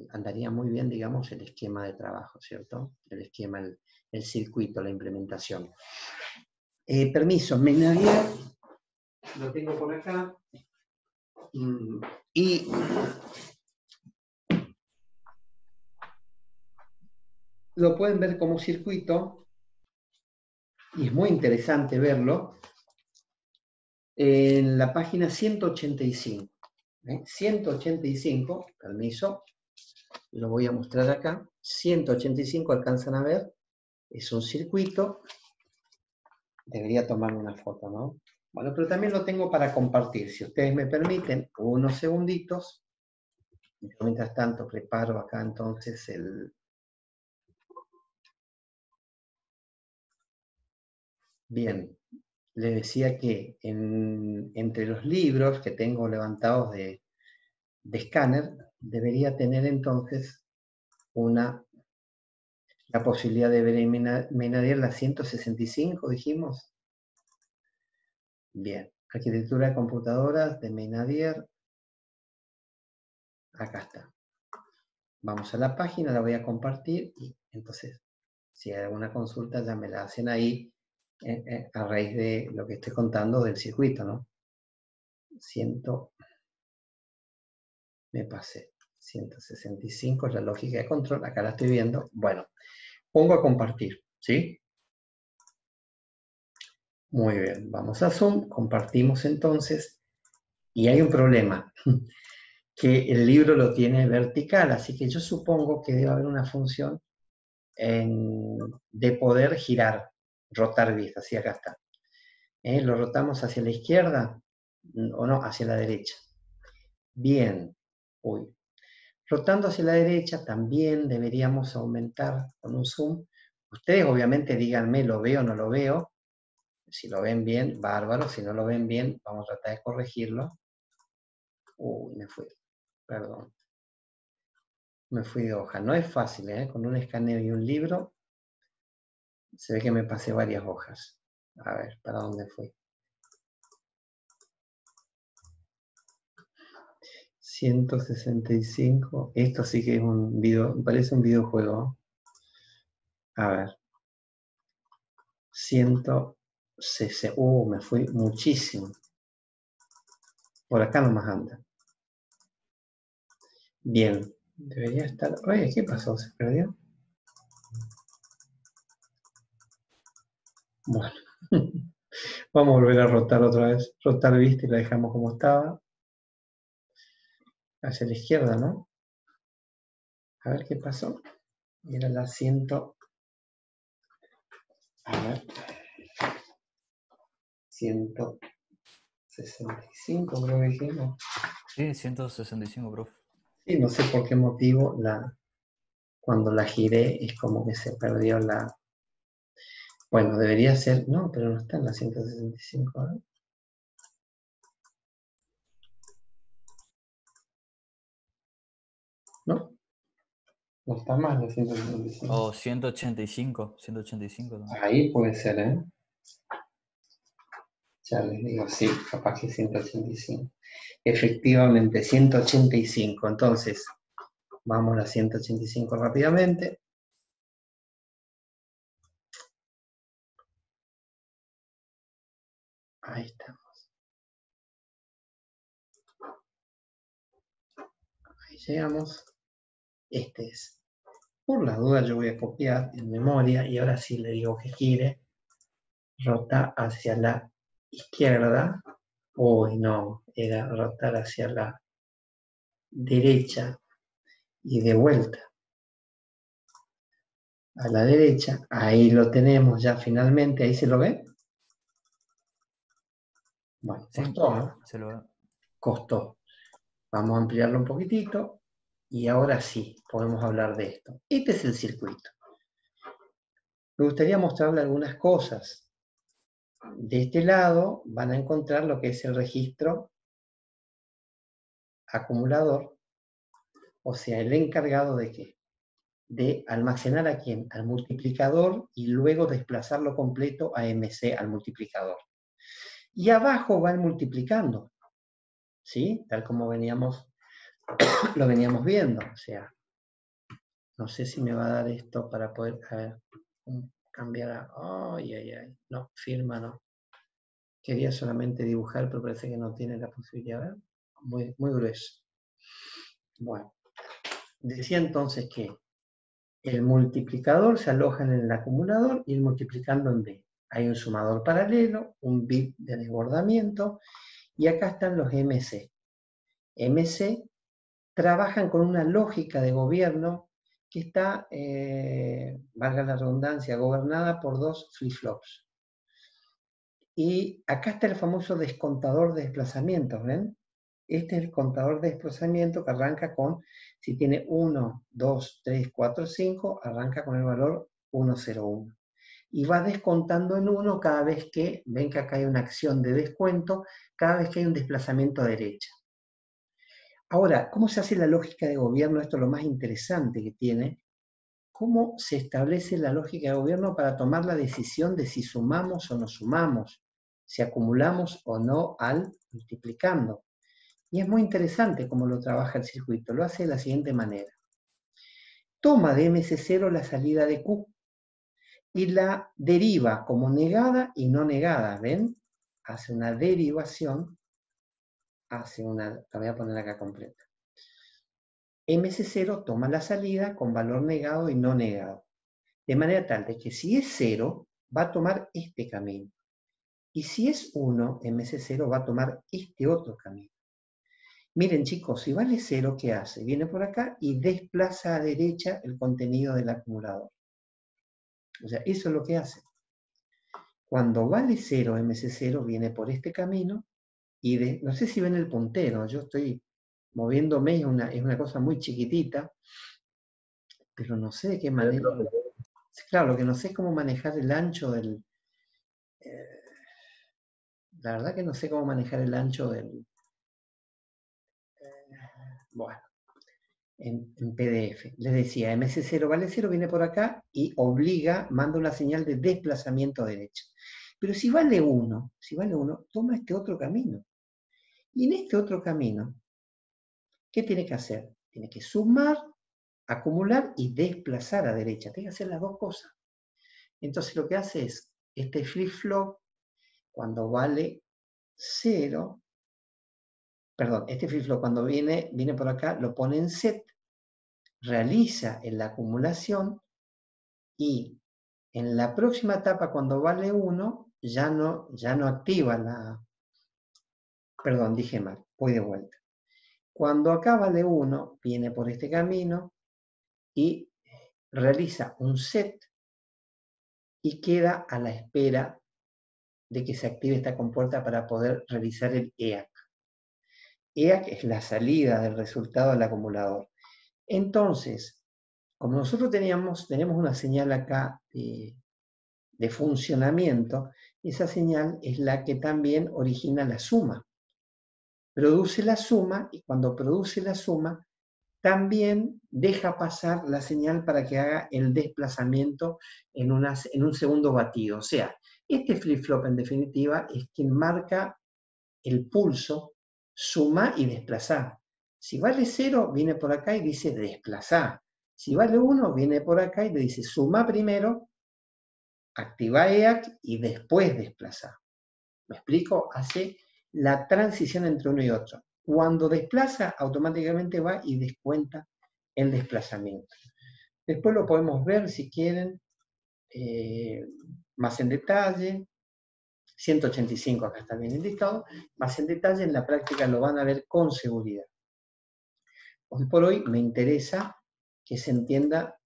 Speaker 1: andaría muy bien, digamos, el esquema de trabajo, ¿cierto? El esquema, el circuito, la implementación. Permiso, Menadier, lo tengo por acá. Y lo pueden ver como circuito, y es muy interesante verlo, en la página 185. 185, permiso, lo voy a mostrar acá. 185, alcanzan a ver, es un circuito. Debería tomar una foto, ¿no? Bueno, pero también lo tengo para compartir. Si ustedes me permiten, unos segunditos. Yo mientras tanto preparo acá entonces el... Bien, les decía que entre los libros que tengo levantados de escáner, debería tener entonces la posibilidad de ver en Menadier la 165, dijimos. Bien, arquitectura de computadoras de Menadier. Acá está. Vamos a la página, la voy a compartir y entonces, si hay alguna consulta, ya me la hacen ahí a raíz de lo que estoy contando del circuito, ¿no? Me pasé. 165 es la lógica de control, acá la estoy viendo. Bueno, pongo a compartir, ¿sí? Muy bien, vamos a Zoom, compartimos entonces, y hay un problema, que el libro lo tiene vertical, así que yo supongo que debe haber una función de poder girar, rotar vista, así acá está. Lo rotamos hacia la izquierda, o no, hacia la derecha. Bien, uy. Rotando hacia la derecha también deberíamos aumentar con un zoom. Ustedes obviamente díganme, ¿lo veo o no lo veo? Si lo ven bien, bárbaro. Si no lo ven bien, vamos a tratar de corregirlo. Uy, me fui. Perdón. Me fui de hoja. No es fácil, ¿eh? Con un escaneo y un libro, se ve que me pasé varias hojas. A ver, ¿para dónde fui? 165. Esto sí que es un video, parece un videojuego. A ver. 160. Me fui muchísimo. Por acá nomás anda. Bien. Debería estar... Oye, ¿qué pasó? ¿Se perdió? Bueno. Vamos a volver a rotar otra vez. Rotar vista y la dejamos como estaba. Hacia la izquierda, ¿no? A ver qué pasó. Era la 100. A ver. 165, creo que dijimos.
Speaker 2: Sí, 165, profe.
Speaker 1: Sí, no sé por qué motivo cuando la giré es como que se perdió la... Bueno, debería ser... No, pero no está en la 165, ¿eh? ¿No? No está más de 165.
Speaker 2: O 185, 185 también.
Speaker 1: Ahí puede ser, ¿eh? Ya les digo, sí, capaz que 185. Efectivamente, 185. Entonces, vamos a 185 rápidamente. Ahí estamos. Ahí llegamos. Este es. Por la duda yo voy a copiar en memoria y ahora sí le digo que gire. Rota hacia la izquierda. Uy, no, era rotar hacia la derecha y de vuelta a la derecha. Ahí lo tenemos ya finalmente. ¿Ahí se lo ve? Bueno,
Speaker 2: Sí,
Speaker 1: costó, ¿no?
Speaker 2: se lo ve.
Speaker 1: Costó. Vamos a ampliarlo un poquitito y ahora sí podemos hablar de esto. Este es el circuito. Me gustaría mostrarle algunas cosas. De este lado van a encontrar lo que es el registro acumulador, o sea, el encargado de qué? De almacenar a quién, al multiplicador y luego desplazarlo completo a MC, al multiplicador. Y abajo van multiplicando, ¿sí? Tal como lo veníamos viendo, o sea, no sé si me va a dar esto para poder, a ver, cambiar a, ay, ay, ay, no, firma no. Quería solamente dibujar, pero parece que no tiene la posibilidad, ¿ver? Muy, muy grueso. Bueno, decía entonces que el multiplicador se aloja en el acumulador y el multiplicando en B. Hay un sumador paralelo, un bit de desbordamiento, y acá están los MC. MC trabajan con una lógica de gobierno que está, valga la redundancia, gobernada por dos flip-flops. Y acá está el famoso descontador de desplazamientos, ¿ven? Este es el contador de desplazamiento que arranca con, si tiene 1, 2, 3, 4, 5, arranca con el valor 1, 0, 1. Y va descontando en 1 cada vez que, ven que acá hay una acción de descuento, cada vez que hay un desplazamiento a derecha. Ahora, ¿cómo se hace la lógica de gobierno? Esto es lo más interesante que tiene. ¿Cómo se establece la lógica de gobierno para tomar la decisión de si sumamos o no sumamos? Si acumulamos o no al multiplicando. Y es muy interesante cómo lo trabaja el circuito. Lo hace de la siguiente manera. Toma de MC0 la salida de Q y la deriva como negada y no negada. ¿Ven? Hace una derivación. La voy a poner acá completa. MC0 toma la salida con valor negado y no negado. De manera tal de que si es 0, va a tomar este camino. Y si es 1, MC0 va a tomar este otro camino. Miren chicos, si vale 0, ¿qué hace? Viene por acá y desplaza a derecha el contenido del acumulador. O sea, eso es lo que hace. Cuando vale 0, MC0 viene por este camino y no sé si ven el puntero, yo estoy moviéndome, es una cosa muy chiquitita, pero no sé de qué manera. Claro, lo que no sé es cómo manejar el ancho del... la verdad que no sé cómo manejar el ancho del... bueno, en PDF. Les decía, MC0 vale 0, viene por acá y obliga, manda una señal de desplazamiento a derecha. Pero si vale 1, toma este otro camino. Y en este otro camino, ¿qué tiene que hacer? Tiene que sumar, acumular y desplazar a derecha. Tiene que hacer las dos cosas. Entonces lo que hace es, este flip-flop, cuando vale 0, perdón, este flip-flop cuando viene por acá, lo pone en set, realiza en la acumulación y en la próxima etapa, cuando vale 1, ya no activa la... Perdón, dije mal, voy de vuelta. Cuando acá vale 1, viene por este camino y realiza un set y queda a la espera de que se active esta compuerta para poder realizar el EAC. EAC es la salida del resultado del acumulador. Entonces, como nosotros tenemos una señal acá de funcionamiento, esa señal es la que también origina la suma. Produce la suma y cuando produce la suma, también deja pasar la señal para que haga el desplazamiento en un segundo batido. O sea, este flip-flop en definitiva es quien marca el pulso, suma y desplazar. Si vale 0, viene por acá y dice desplazar. Si vale 1, viene por acá y le dice suma primero, activa EAC y después desplazar. ¿Me explico? Hace la transición entre uno y otro. Cuando desplaza, automáticamente va y descuenta el desplazamiento. Después lo podemos ver, si quieren, más en detalle. 185 acá está bien indicado. Más en detalle, en la práctica lo van a ver con seguridad. Hoy por hoy me interesa que se entienda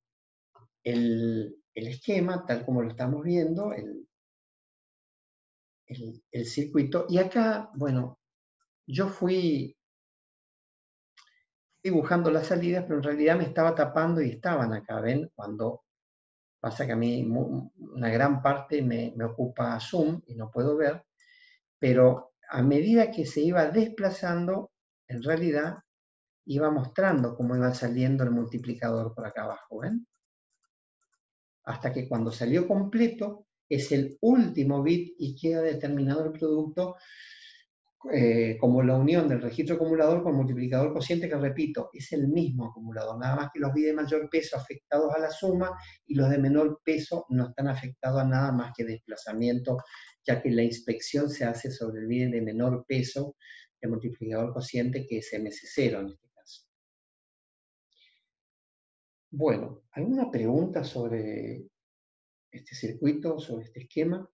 Speaker 1: el esquema, tal como lo estamos viendo, el circuito. Y acá, bueno, yo fui dibujando las salidas, pero en realidad me estaba tapando y estaban acá, ¿ven? Cuando pasa que a mí una gran parte me ocupa Zoom y no puedo ver, pero a medida que se iba desplazando, en realidad iba mostrando cómo iba saliendo el multiplicador por acá abajo, ¿ven? Hasta que cuando salió completo, es el último bit y queda determinado el producto como la unión del registro acumulador con multiplicador cociente, que repito, es el mismo acumulador, nada más que los bits de mayor peso afectados a la suma y los de menor peso no están afectados a nada más que desplazamiento, ya que la inspección se hace sobre el bit de menor peso, el multiplicador cociente, que es MC0 en este caso. Bueno, ¿alguna pregunta sobre este circuito, sobre este esquema?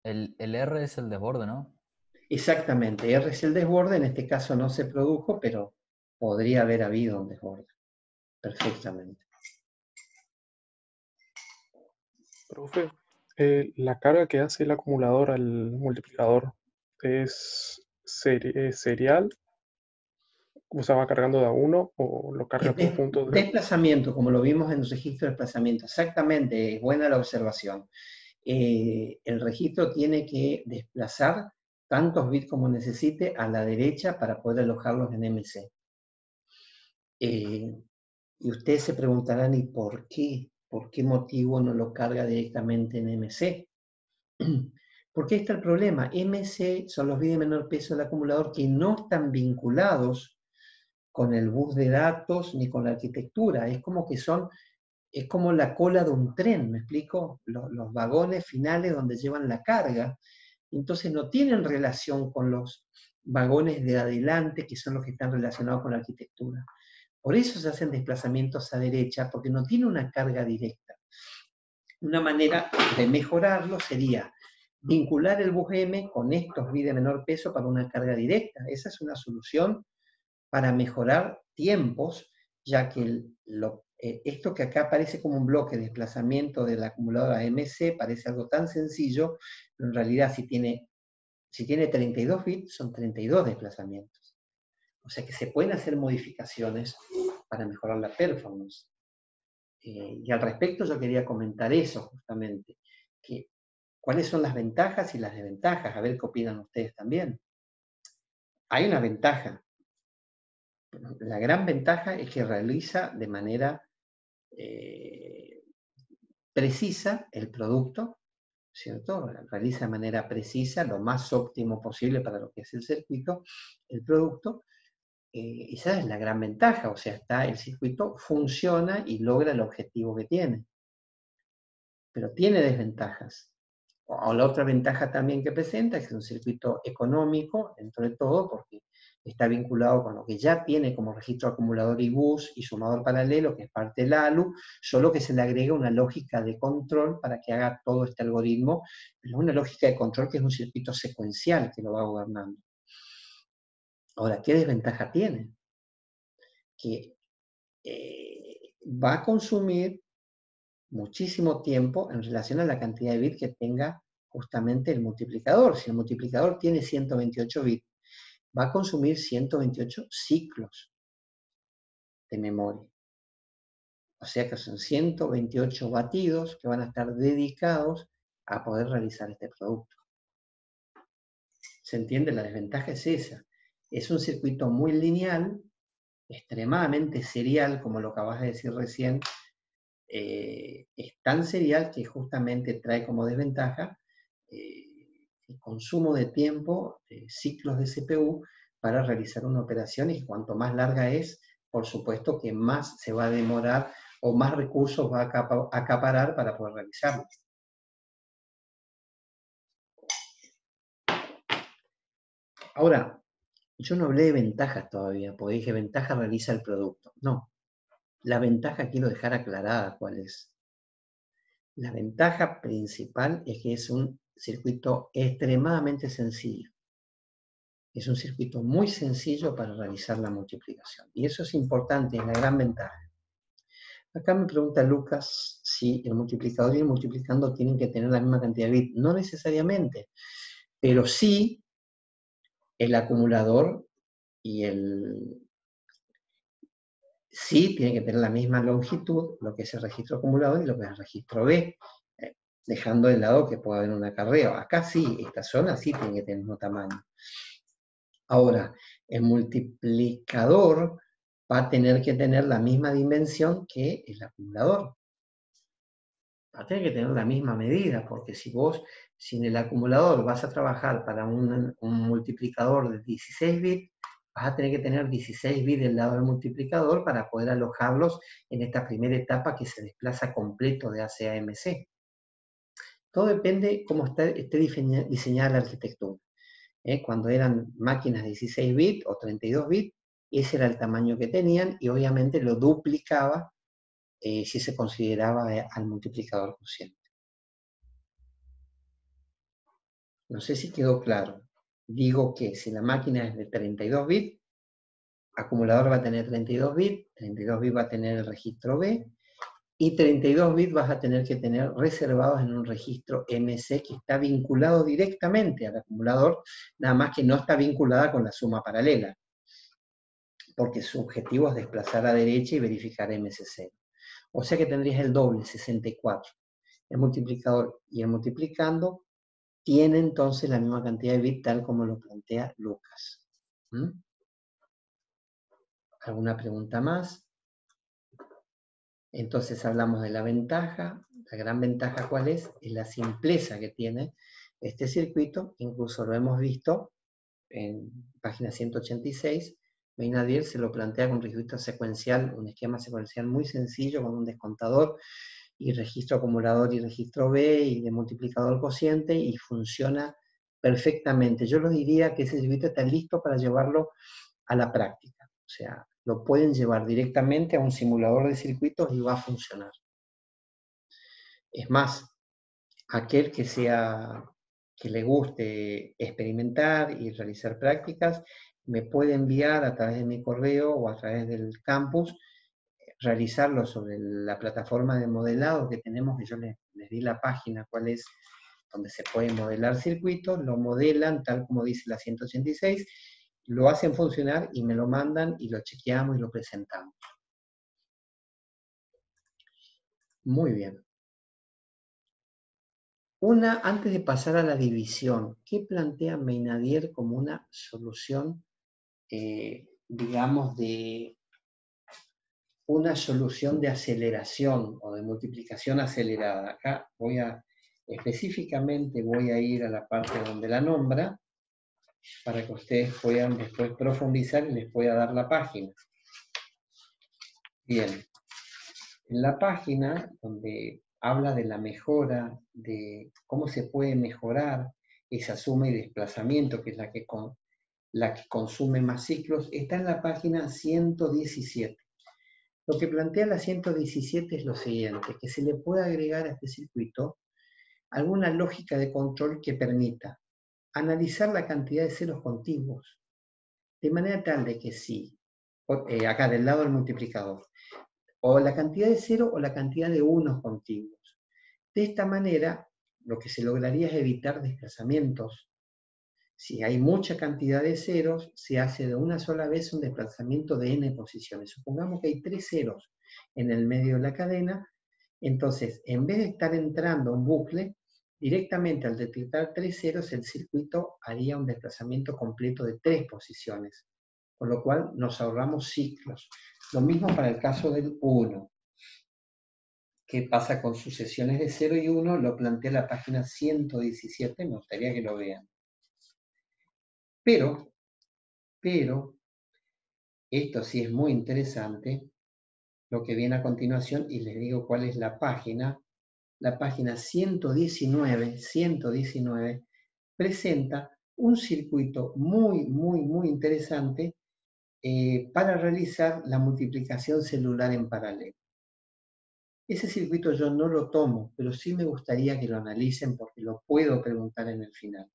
Speaker 2: El R es el desborde, ¿no?
Speaker 1: Exactamente, R es el desborde, en este caso no se produjo, pero podría haber habido un desborde, perfectamente.
Speaker 3: Profe, la carga que hace el acumulador al multiplicador es serial, o sea, va cargando de a uno o lo carga todo junto.
Speaker 1: Desplazamiento, como lo vimos en el registro de desplazamiento, exactamente, es buena la observación. El registro tiene que desplazar tantos bits como necesite a la derecha para poder alojarlos en MC. Y ustedes se preguntarán, ¿y por qué? ¿Por qué motivo no lo carga directamente en MC? Porque ahí está el problema. MC son los bits de menor peso del acumulador que no están vinculados con el bus de datos ni con la arquitectura. Es como que es como la cola de un tren, ¿me explico? Los vagones finales donde llevan la carga. Entonces no tienen relación con los vagones de adelante, que son los que están relacionados con la arquitectura. Por eso se hacen desplazamientos a derecha, porque no tiene una carga directa. Una manera de mejorarlo sería vincular el bus M con estos bits de menor peso para una carga directa. Esa es una solución para mejorar tiempos, ya que esto que acá parece como un bloque de desplazamiento del acumulador a MC parece algo tan sencillo, pero en realidad si tiene 32 bits son 32 desplazamientos. O sea que se pueden hacer modificaciones para mejorar la performance. Y al respecto yo quería comentar eso justamente, que cuáles son las ventajas y las desventajas, a ver qué opinan ustedes también. Hay una ventaja. La gran ventaja es que realiza de manera precisa el producto, ¿cierto? Realiza de manera precisa, lo más óptimo posible para lo que es el circuito, el producto. Esa es la gran ventaja, o sea, el circuito funciona y logra el objetivo que tiene. Pero tiene desventajas. O la otra ventaja también que presenta es que es un circuito económico, dentro de todo, porque está vinculado con lo que ya tiene como registro acumulador y bus y sumador paralelo, que es parte del ALU, solo que se le agrega una lógica de control para que haga todo este algoritmo, pero es una lógica de control que es un circuito secuencial que lo va gobernando. Ahora, ¿qué desventaja tiene? Que va a consumir muchísimo tiempo en relación a la cantidad de bits que tenga justamente el multiplicador. Si el multiplicador tiene 128 bits, va a consumir 128 ciclos de memoria. O sea que son 128 batidos que van a estar dedicados a poder realizar este producto. ¿Se entiende? La desventaja es esa. Es un circuito muy lineal, extremadamente serial, como lo acabas de decir recién. Es tan serial que justamente trae como desventaja el consumo de tiempo, ciclos de CPU, para realizar una operación, y cuanto más larga es, por supuesto que más se va a demorar o más recursos va a acaparar para poder realizarlo. Ahora, yo no hablé de ventajas todavía, porque dije ventaja realiza el producto. No, la ventaja quiero dejar aclarada cuál es. La ventaja principal es que es un circuito extremadamente sencillo. Es un circuito muy sencillo para realizar la multiplicación. Y eso es importante, es la gran ventaja. Acá me pregunta Lucas si el multiplicador y el multiplicando tienen que tener la misma cantidad de bits. No necesariamente, pero sí el acumulador y sí tienen que tener la misma longitud, lo que es el registro acumulador y lo que es el registro B, dejando de lado que pueda haber un acarreo. Acá sí, esta zona sí tiene que tener el mismo tamaño. Ahora, el multiplicador va a tener que tener la misma dimensión que el acumulador. Va a tener que tener la misma medida, porque si en el acumulador vas a trabajar para un multiplicador de 16 bits, vas a tener que tener 16 bits del lado del multiplicador para poder alojarlos en esta primera etapa que se desplaza completo de AC a MC. Todo depende cómo esté diseñada la arquitectura. Cuando eran máquinas de 16 bits o 32 bits, ese era el tamaño que tenían y obviamente lo duplicaba si se consideraba al multiplicador cociente. No sé si quedó claro. Digo que si la máquina es de 32 bits, acumulador va a tener 32 bits va a tener el registro B, y 32 bits vas a tener que tener reservados en un registro MC que está vinculado directamente al acumulador, nada más que no está vinculada con la suma paralela, porque su objetivo es desplazar a derecha y verificar MC0. O sea que tendrías el doble, 64. El multiplicador y el multiplicando tiene entonces la misma cantidad de bits tal como lo plantea Lucas. ¿Alguna pregunta más? Entonces hablamos de la ventaja. La gran ventaja, ¿cuál es? Es la simpleza que tiene este circuito. Incluso lo hemos visto en página 186. Meinadier se lo plantea con un registro secuencial, un esquema secuencial muy sencillo con un descontador y registro acumulador y registro B y de multiplicador cociente, y funciona perfectamente. Yo lo diría que ese circuito está listo para llevarlo a la práctica. O sea, lo pueden llevar directamente a un simulador de circuitos y va a funcionar. Es más, aquel que le guste experimentar y realizar prácticas, me puede enviar a través de mi correo o a través del campus, realizarlo sobre la plataforma de modelado que tenemos, que yo les di la página cuál es, donde se puede modelar circuitos, lo modelan tal como dice la 186, lo hacen funcionar y me lo mandan y lo chequeamos y lo presentamos. Muy bien. Antes de pasar a la división, ¿qué plantea Meinadier como una solución, digamos, una solución de aceleración o de multiplicación acelerada? Acá específicamente voy a ir a la parte donde la nombra, para que ustedes puedan después profundizar y les pueda dar la página. Bien, en la página donde habla de la mejora, de cómo se puede mejorar esa suma y desplazamiento, que es la que consume más ciclos, está en la página 117. Lo que plantea la 117 es lo siguiente, que se le puede agregar a este circuito alguna lógica de control que permita analizar la cantidad de ceros contiguos, de manera tal de que si, acá del lado del multiplicador, o la cantidad de ceros o la cantidad de unos contiguos. De esta manera, lo que se lograría es evitar desplazamientos. Si hay mucha cantidad de ceros, se hace de una sola vez un desplazamiento de n posiciones. Supongamos que hay 3 ceros en el medio de la cadena, entonces, en vez de estar entrando un bucle, directamente al detectar 3 ceros, el circuito haría un desplazamiento completo de 3 posiciones, con lo cual nos ahorramos ciclos. Lo mismo para el caso del 1. ¿Qué pasa con sucesiones de 0 y 1? Lo plantea la página 117, me gustaría que lo vean. Pero, esto sí es muy interesante, lo que viene a continuación, y les digo cuál es la página 119, presenta un circuito muy, muy, muy interesante para realizar la multiplicación celular en paralelo. Ese circuito yo no lo tomo, pero sí me gustaría que lo analicen porque lo puedo preguntar en el final.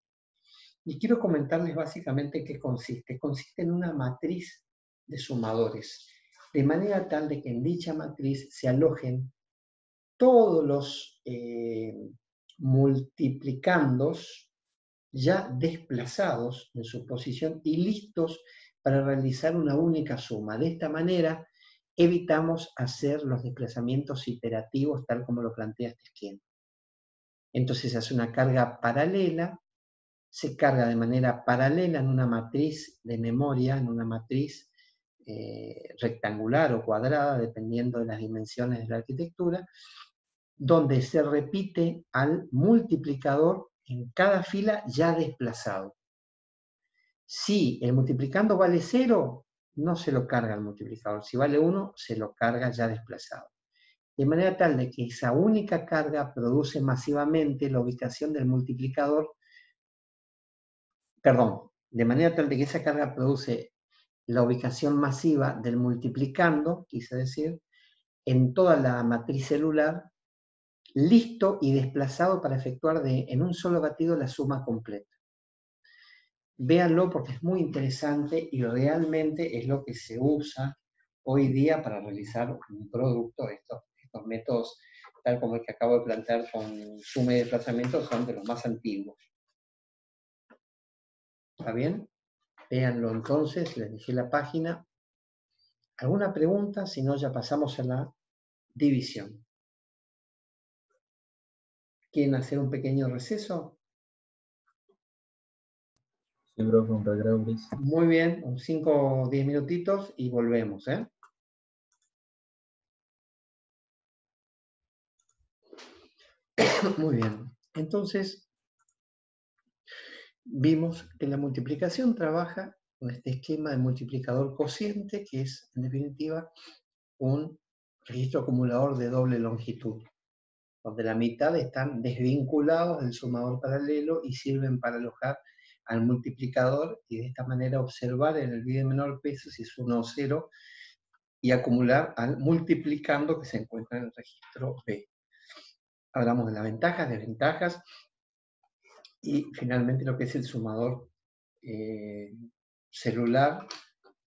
Speaker 1: Y quiero comentarles básicamente qué consiste. Consiste en una matriz de sumadores, de manera tal de que en dicha matriz se alojen todos los multiplicandos ya desplazados en su posición y listos para realizar una única suma. De esta manera evitamos hacer los desplazamientos iterativos tal como lo plantea este esquema. Entonces se hace una carga paralela, se carga de manera paralela en una matriz de memoria, en una matriz rectangular o cuadrada, dependiendo de las dimensiones de la arquitectura, donde se repite al multiplicador en cada fila ya desplazado. Si el multiplicando vale 0, no se lo carga el multiplicador. Si vale 1, se lo carga ya desplazado. De manera tal de que esa única carga produce masivamente la ubicación del multiplicador, perdón, de manera tal de que esa carga produce la ubicación masiva del multiplicando, quise decir, en toda la matriz celular, listo y desplazado para efectuar en un solo batido la suma completa. Véanlo porque es muy interesante y realmente es lo que se usa hoy día para realizar un producto. Estos métodos, tal como el que acabo de plantear con suma y desplazamiento, son de los más antiguos. ¿Está bien? Véanlo entonces, les dejé la página. ¿Alguna pregunta? Si no, ya pasamos a la división. ¿Quieren hacer un pequeño receso?
Speaker 4: Sí, profe, un recreo, please.
Speaker 1: Muy bien, 5 o 10 minutitos y volvemos, ¿eh? Muy bien. Entonces, vimos que la multiplicación trabaja con este esquema de multiplicador cociente, que es, en definitiva, un registro acumulador de doble longitud, donde la mitad están desvinculados del sumador paralelo y sirven para alojar al multiplicador y de esta manera observar en el bit de menor peso si es 1 o 0 y acumular al multiplicando que se encuentra en el registro B. Hablamos de las ventajas, desventajas y finalmente lo que es el sumador celular,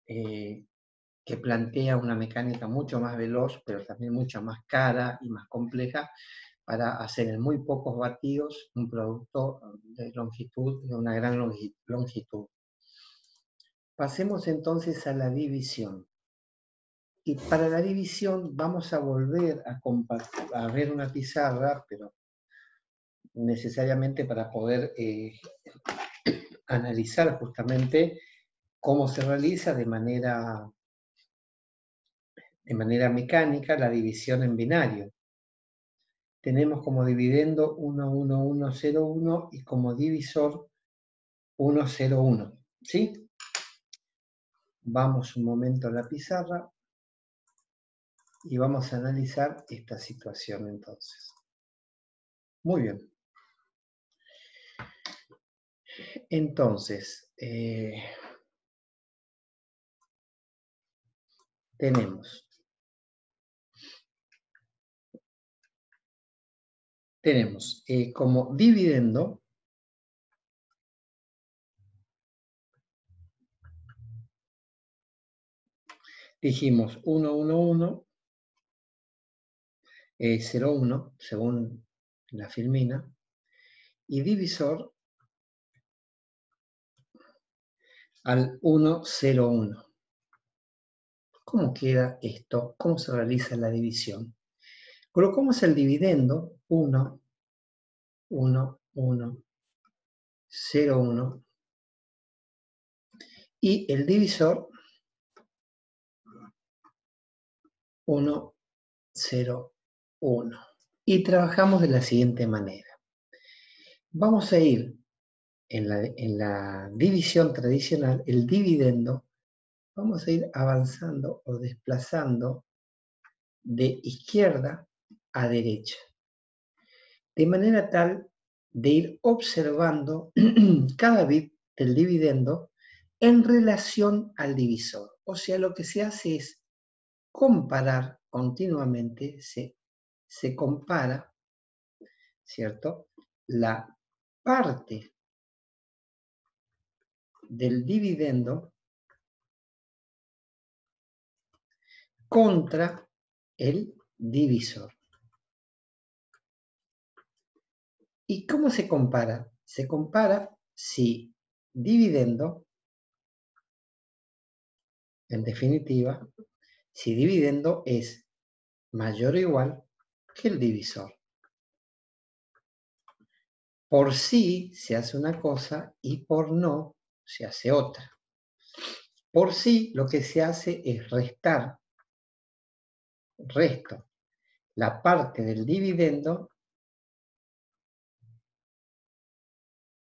Speaker 1: que plantea una mecánica mucho más veloz, pero también mucho más cara y más compleja, para hacer en muy pocos batidos un producto de longitud, de una gran longitud. Pasemos entonces a la división. Y para la división vamos a volver a ver una pizarra, pero necesariamente para poder analizar justamente cómo se realiza de manera mecánica la división en binario. Tenemos como dividendo 1, 1, 1, 0, 1 y como divisor 1, 0, 1. ¿Sí? Vamos un momento a la pizarra y vamos a analizar esta situación entonces. Muy bien. Entonces, tenemos como dividendo dijimos 1, 1, 1, 0, 1, según la filmina, y divisor al 1, 0, 1. ¿Cómo queda esto? ¿Cómo se realiza la división? Colocamos el dividendo 1, 1, 1, 0, 1 y el divisor 1, 0, 1. Y trabajamos de la siguiente manera. Vamos a ir en la división tradicional, el dividendo, vamos a ir avanzando o desplazando de izquierda a derecha, de manera tal de ir observando cada bit del dividendo en relación al divisor. O sea, lo que se hace es comparar continuamente, se compara, ¿cierto?, la parte del dividendo contra el divisor. ¿Y cómo se compara? Se compara si dividendo, en definitiva, si dividendo es mayor o igual que el divisor. Por sí se hace una cosa y por no se hace otra. Por sí, lo que se hace es resto la parte del dividendo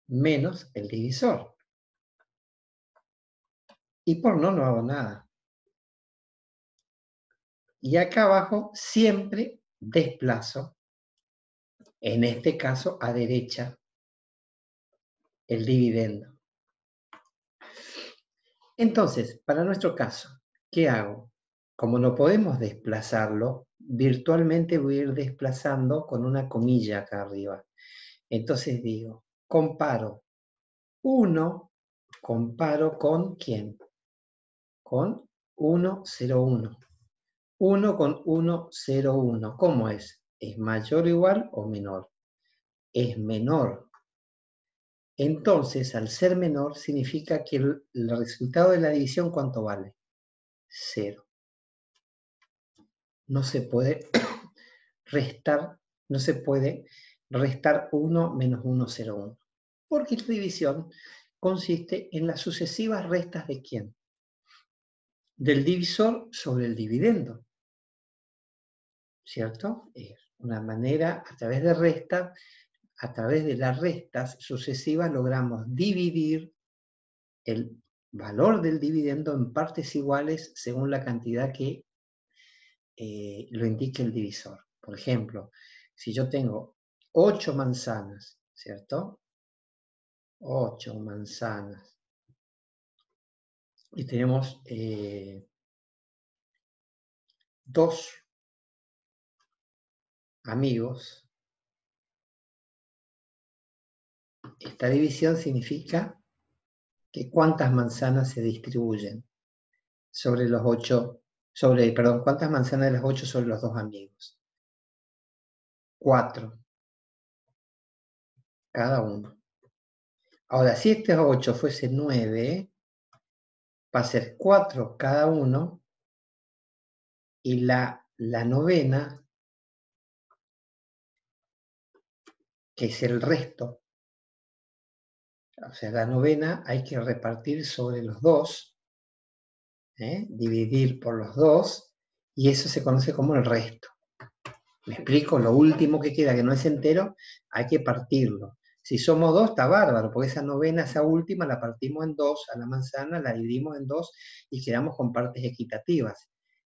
Speaker 1: menos el divisor. Y por no hago nada. Y acá abajo siempre desplazo, en este caso a derecha, el dividendo. Entonces, para nuestro caso, ¿qué hago? Como no podemos desplazarlo, virtualmente voy a ir desplazando con una comilla acá arriba. Entonces digo, comparo 1, comparo con ¿quién? Con 1, 0, 1. 1 con 1, 0, 1. ¿Cómo es? ¿Es mayor o igual o menor? Es menor. Entonces, al ser menor, significa que el resultado de la división, ¿cuánto vale? 0. No se puede restar, no se puede restar 1 menos 1, 0, 1. Porque la división consiste en las sucesivas restas de ¿quién? Del divisor sobre el dividendo. ¿Cierto? Es una manera, a través de resta, a través de las restas sucesivas logramos dividir el valor del dividendo en partes iguales según la cantidad que lo indique el divisor. Por ejemplo, si yo tengo 8 manzanas, ¿cierto? 8 manzanas. Y tenemos 2 amigos. Esta división significa que cuántas manzanas se distribuyen sobre los 8, cuántas manzanas de las 8 sobre los 2 amigos. 4 cada uno. Ahora, si estos 8 fuese 9, va a ser 4 cada uno, y la novena, que es el resto, o sea, la novena hay que repartir sobre los 2, dividir por los 2, y eso se conoce como el resto. ¿Me explico? Lo último que queda, que no es entero, hay que partirlo. Si somos 2, está bárbaro, porque esa novena, esa última, la partimos en 2 a la manzana, la dividimos en 2 y quedamos con partes equitativas,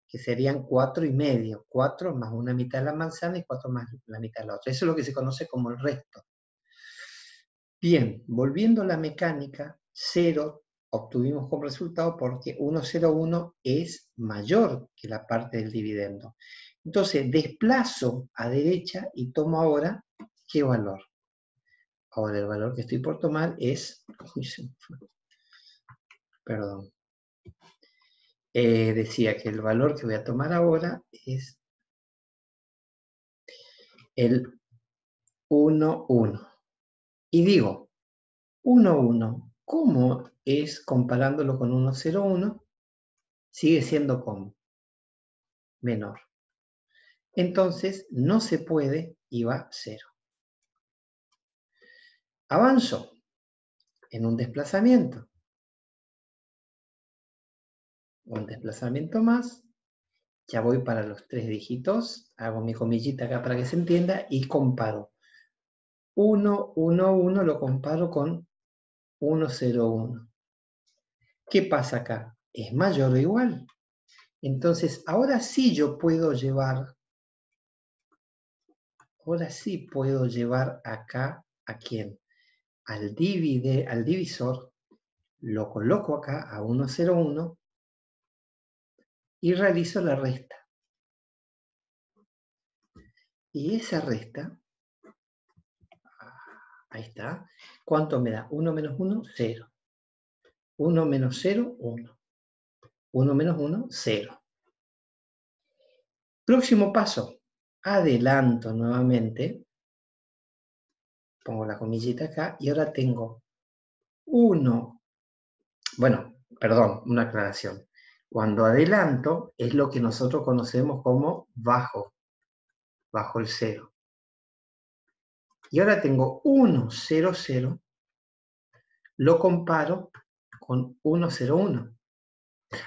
Speaker 1: que serían 4 y medio. 4 más una mitad de la manzana y 4 más la mitad de la otra. Eso es lo que se conoce como el resto. Bien, volviendo a la mecánica, 0 obtuvimos como resultado porque 1, 0, 1 es mayor que la parte del dividendo. Entonces, desplazo a derecha y tomo ahora, ¿qué valor? Ahora el valor que estoy por tomar es, perdón, decía que el valor que voy a tomar ahora es el 1, 1. Y digo, 1, 1, ¿cómo es comparándolo con 1, 0, 1? Sigue siendo como menor. Entonces, no se puede y va 0. Avanzo en un desplazamiento. Un desplazamiento más. Ya voy para los 3 dígitos. Hago mi comillita acá para que se entienda y comparo. 1, 1, 1 lo comparo con 1, 0, 1. ¿Qué pasa acá? ¿Es mayor o igual? Entonces, ahora sí yo puedo llevar, acá, ¿a quién? Al divisor, lo coloco acá a 1, 0, 1 y realizo la resta. Y esa resta, ahí está, ¿cuánto me da? 1 menos 1, 0. 1 menos 0, 1. 1 menos 1, 0. Próximo paso, adelanto nuevamente, pongo la comillita acá y ahora tengo 1, bueno, perdón, una aclaración. Cuando adelanto es lo que nosotros conocemos como bajo el 0. Y ahora tengo 1, 0, 0, lo comparo con 1, 0, 1.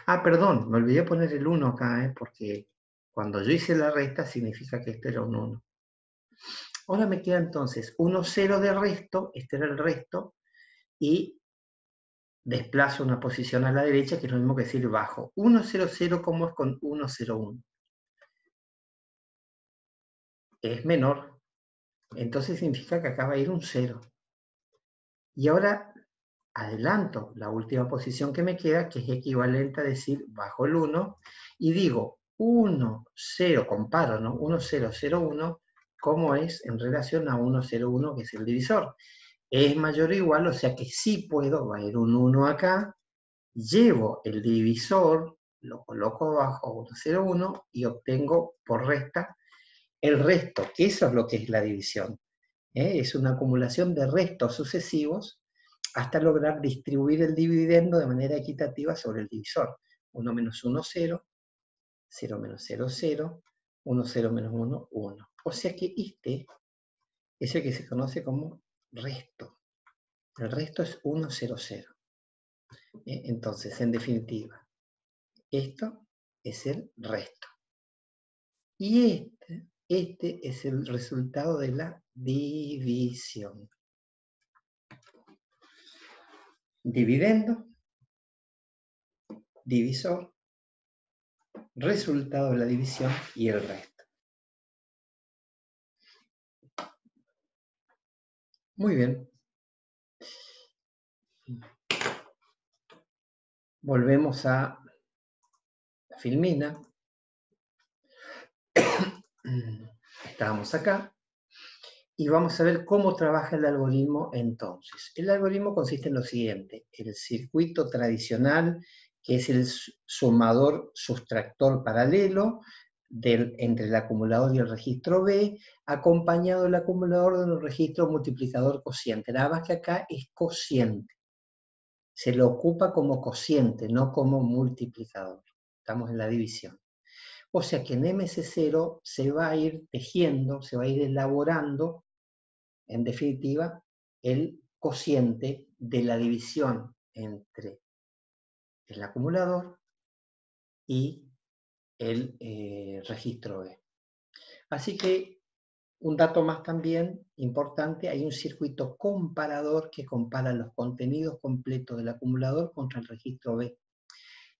Speaker 1: Ah, perdón, me olvidé poner el 1 acá, porque cuando yo hice la resta significa que este era un 1. Ahora me queda entonces 1, 0 de resto, este era el resto, y desplazo una posición a la derecha, que es lo mismo que decir bajo. 1, 0, 0, ¿cómo es con 1, 0, 1? Es menor. Entonces significa que acá va a ir un 0. Y ahora adelanto la última posición que me queda, que es equivalente a decir bajo el 1, y digo 1, 0, comparo, ¿no? 1, 0, 0, 1, ¿cómo es en relación a 1, 0, 1, que es el divisor? Es mayor o igual, o sea que sí puedo, va a ir un 1 acá, llevo el divisor, lo coloco abajo 1, 0, 1, y obtengo por resta el resto, que eso es lo que es la división. Es una acumulación de restos sucesivos hasta lograr distribuir el dividendo de manera equitativa sobre el divisor. 1 menos 1, 0, 0 menos 0, 0, 1, 0 menos 1, 1. O sea que este es el que se conoce como resto. El resto es 1, 0, 0. Entonces, en definitiva, esto es el resto. Y este es el resultado de la división. Dividendo, divisor, resultado de la división y el resto. Muy bien. Volvemos a la filmina. Estábamos acá. Y vamos a ver cómo trabaja el algoritmo entonces. El algoritmo consiste en lo siguiente. El circuito tradicional, que es el sumador sustractor paralelo entre el acumulador y el registro B, acompañado del acumulador de un registro multiplicador cociente. Nada más que acá es cociente. Se lo ocupa como cociente, no como multiplicador. Estamos en la división. O sea que en MC0 se va a ir tejiendo, se va a ir elaborando, en definitiva, el cociente de la división entre el acumulador y el registro B. Así que un dato más también importante, hay un circuito comparador que compara los contenidos completos del acumulador contra el registro B.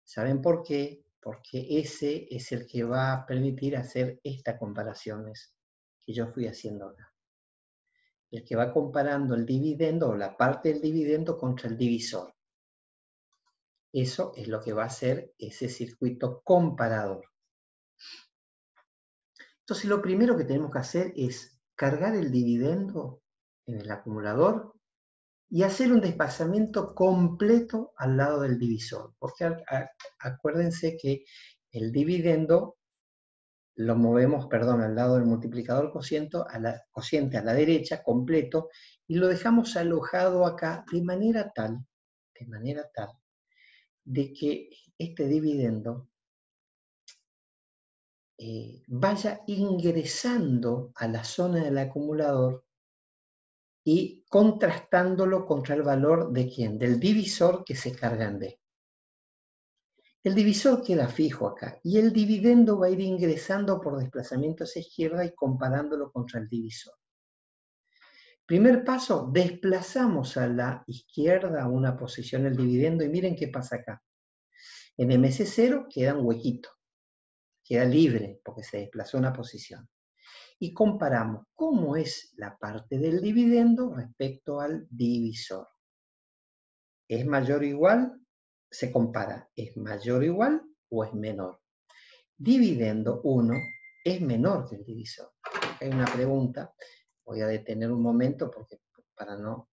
Speaker 1: ¿Saben por qué? Porque ese es el que va a permitir hacer estas comparaciones que yo fui haciendo acá. El que va comparando el dividendo o la parte del dividendo contra el divisor. Eso es lo que va a hacer ese circuito comparador. Entonces lo primero que tenemos que hacer es cargar el dividendo en el acumulador y hacer un desplazamiento completo al lado del divisor. Porque acuérdense que el dividendo lo movemos, al lado del multiplicador cociente a la derecha, completo, y lo dejamos alojado acá de manera tal de que este dividendo vaya ingresando a la zona del acumulador y contrastándolo contra el valor de ¿quién? Del divisor que se carga en D. El divisor queda fijo acá y el dividendo va a ir ingresando por desplazamiento hacia izquierda y comparándolo contra el divisor. Primer paso, desplazamos a la izquierda una posición el dividendo y miren qué pasa acá. En MC0 queda un huequito, queda libre porque se desplazó una posición. Y comparamos cómo es la parte del dividendo respecto al divisor. ¿Es mayor o igual? Se compara, ¿es mayor o igual o es menor? Dividendo 1 es menor que el divisor. Hay una pregunta, voy a detener un momento porque para no...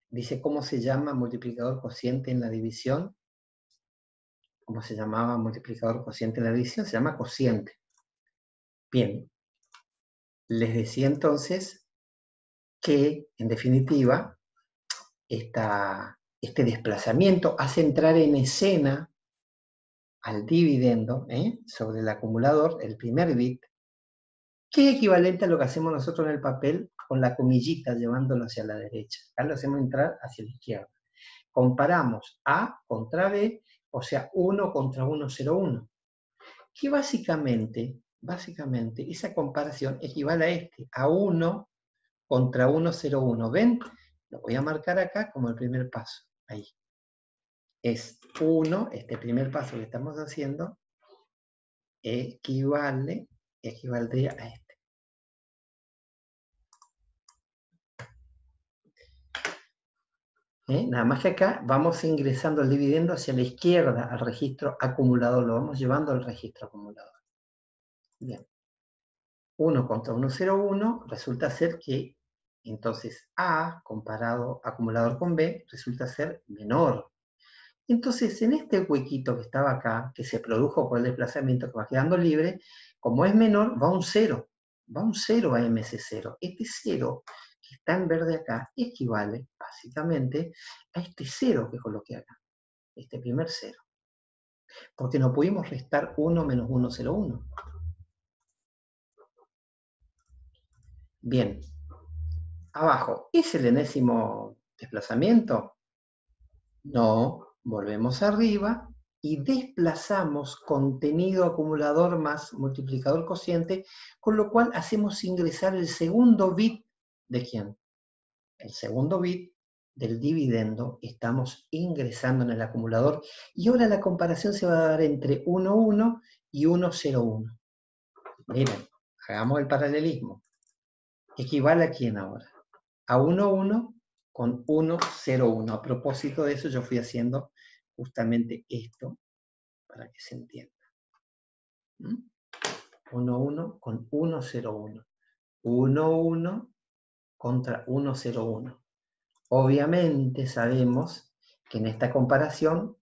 Speaker 1: Dice, ¿cómo se llama multiplicador cociente en la división? ¿Cómo se llamaba multiplicador cociente en la división? Se llama cociente. Bien, les decía entonces que, en definitiva, este desplazamiento hace entrar en escena al dividendo sobre el acumulador, el primer bit, que es equivalente a lo que hacemos nosotros en el papel con la comillita llevándolo hacia la derecha. Acá lo hacemos entrar hacia la izquierda. Comparamos A contra B o sea, 1 contra 1, 0, 1. Que básicamente, esa comparación equivale a a 1 contra 1, 0, 1. ¿Ven? Lo voy a marcar acá como el primer paso. Ahí. Es 1, este primer paso que estamos haciendo, equivaldría a este. Nada más que acá vamos ingresando el dividendo hacia la izquierda al registro acumulador, lo vamos llevando al registro acumulador. Bien. 1 contra 1, 0, 1, resulta ser que entonces A, comparado acumulador con B, resulta ser menor. Entonces, en este huequito que estaba acá, que se produjo por el desplazamiento que va quedando libre, como es menor, va un 0. Va un 0 a MC0. Este 0 que está en verde acá equivale, básicamente, a este 0 que coloqué acá. Este primer 0. Porque no pudimos restar 1 menos 1, 0, 1. Bien. Abajo, ¿es el enésimo desplazamiento? No. Volvemos arriba y desplazamos contenido acumulador más multiplicador cociente, con lo cual hacemos ingresar el segundo bit ¿de quién? El segundo bit del dividendo estamos ingresando en el acumulador y ahora la comparación se va a dar entre 1, 1 y 1, 0, 1. Miren, hagamos el paralelismo. ¿Equivale a quién ahora? A 1, 1 con 1, 0, 1. A propósito de eso yo fui haciendo justamente esto para que se entienda. 1, 1 con 1, 0, 1. 1, 1 contra 1, 0, 1. Obviamente sabemos que en esta comparación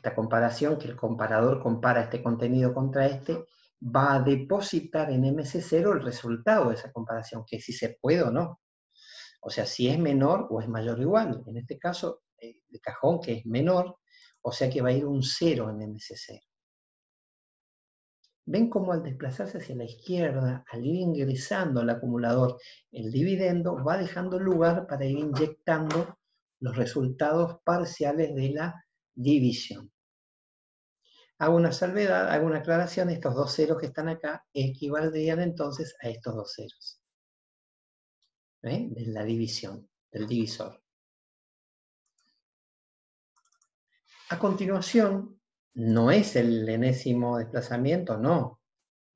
Speaker 1: que el comparador compara este contenido contra este, va a depositar en MC0 el resultado de esa comparación, que si se puede o no. O sea, si es menor o es mayor o igual. En este caso, de cajón que es menor, o sea que va a ir un 0 en MC0. ¿Ven cómo al desplazarse hacia la izquierda, al ir ingresando al acumulador el dividendo, va dejando lugar para ir inyectando los resultados parciales de la división? Hago una salvedad, hago una aclaración, estos dos ceros que están acá equivaldrían entonces a estos dos ceros. De la división, del divisor. A continuación, no es el enésimo desplazamiento, no.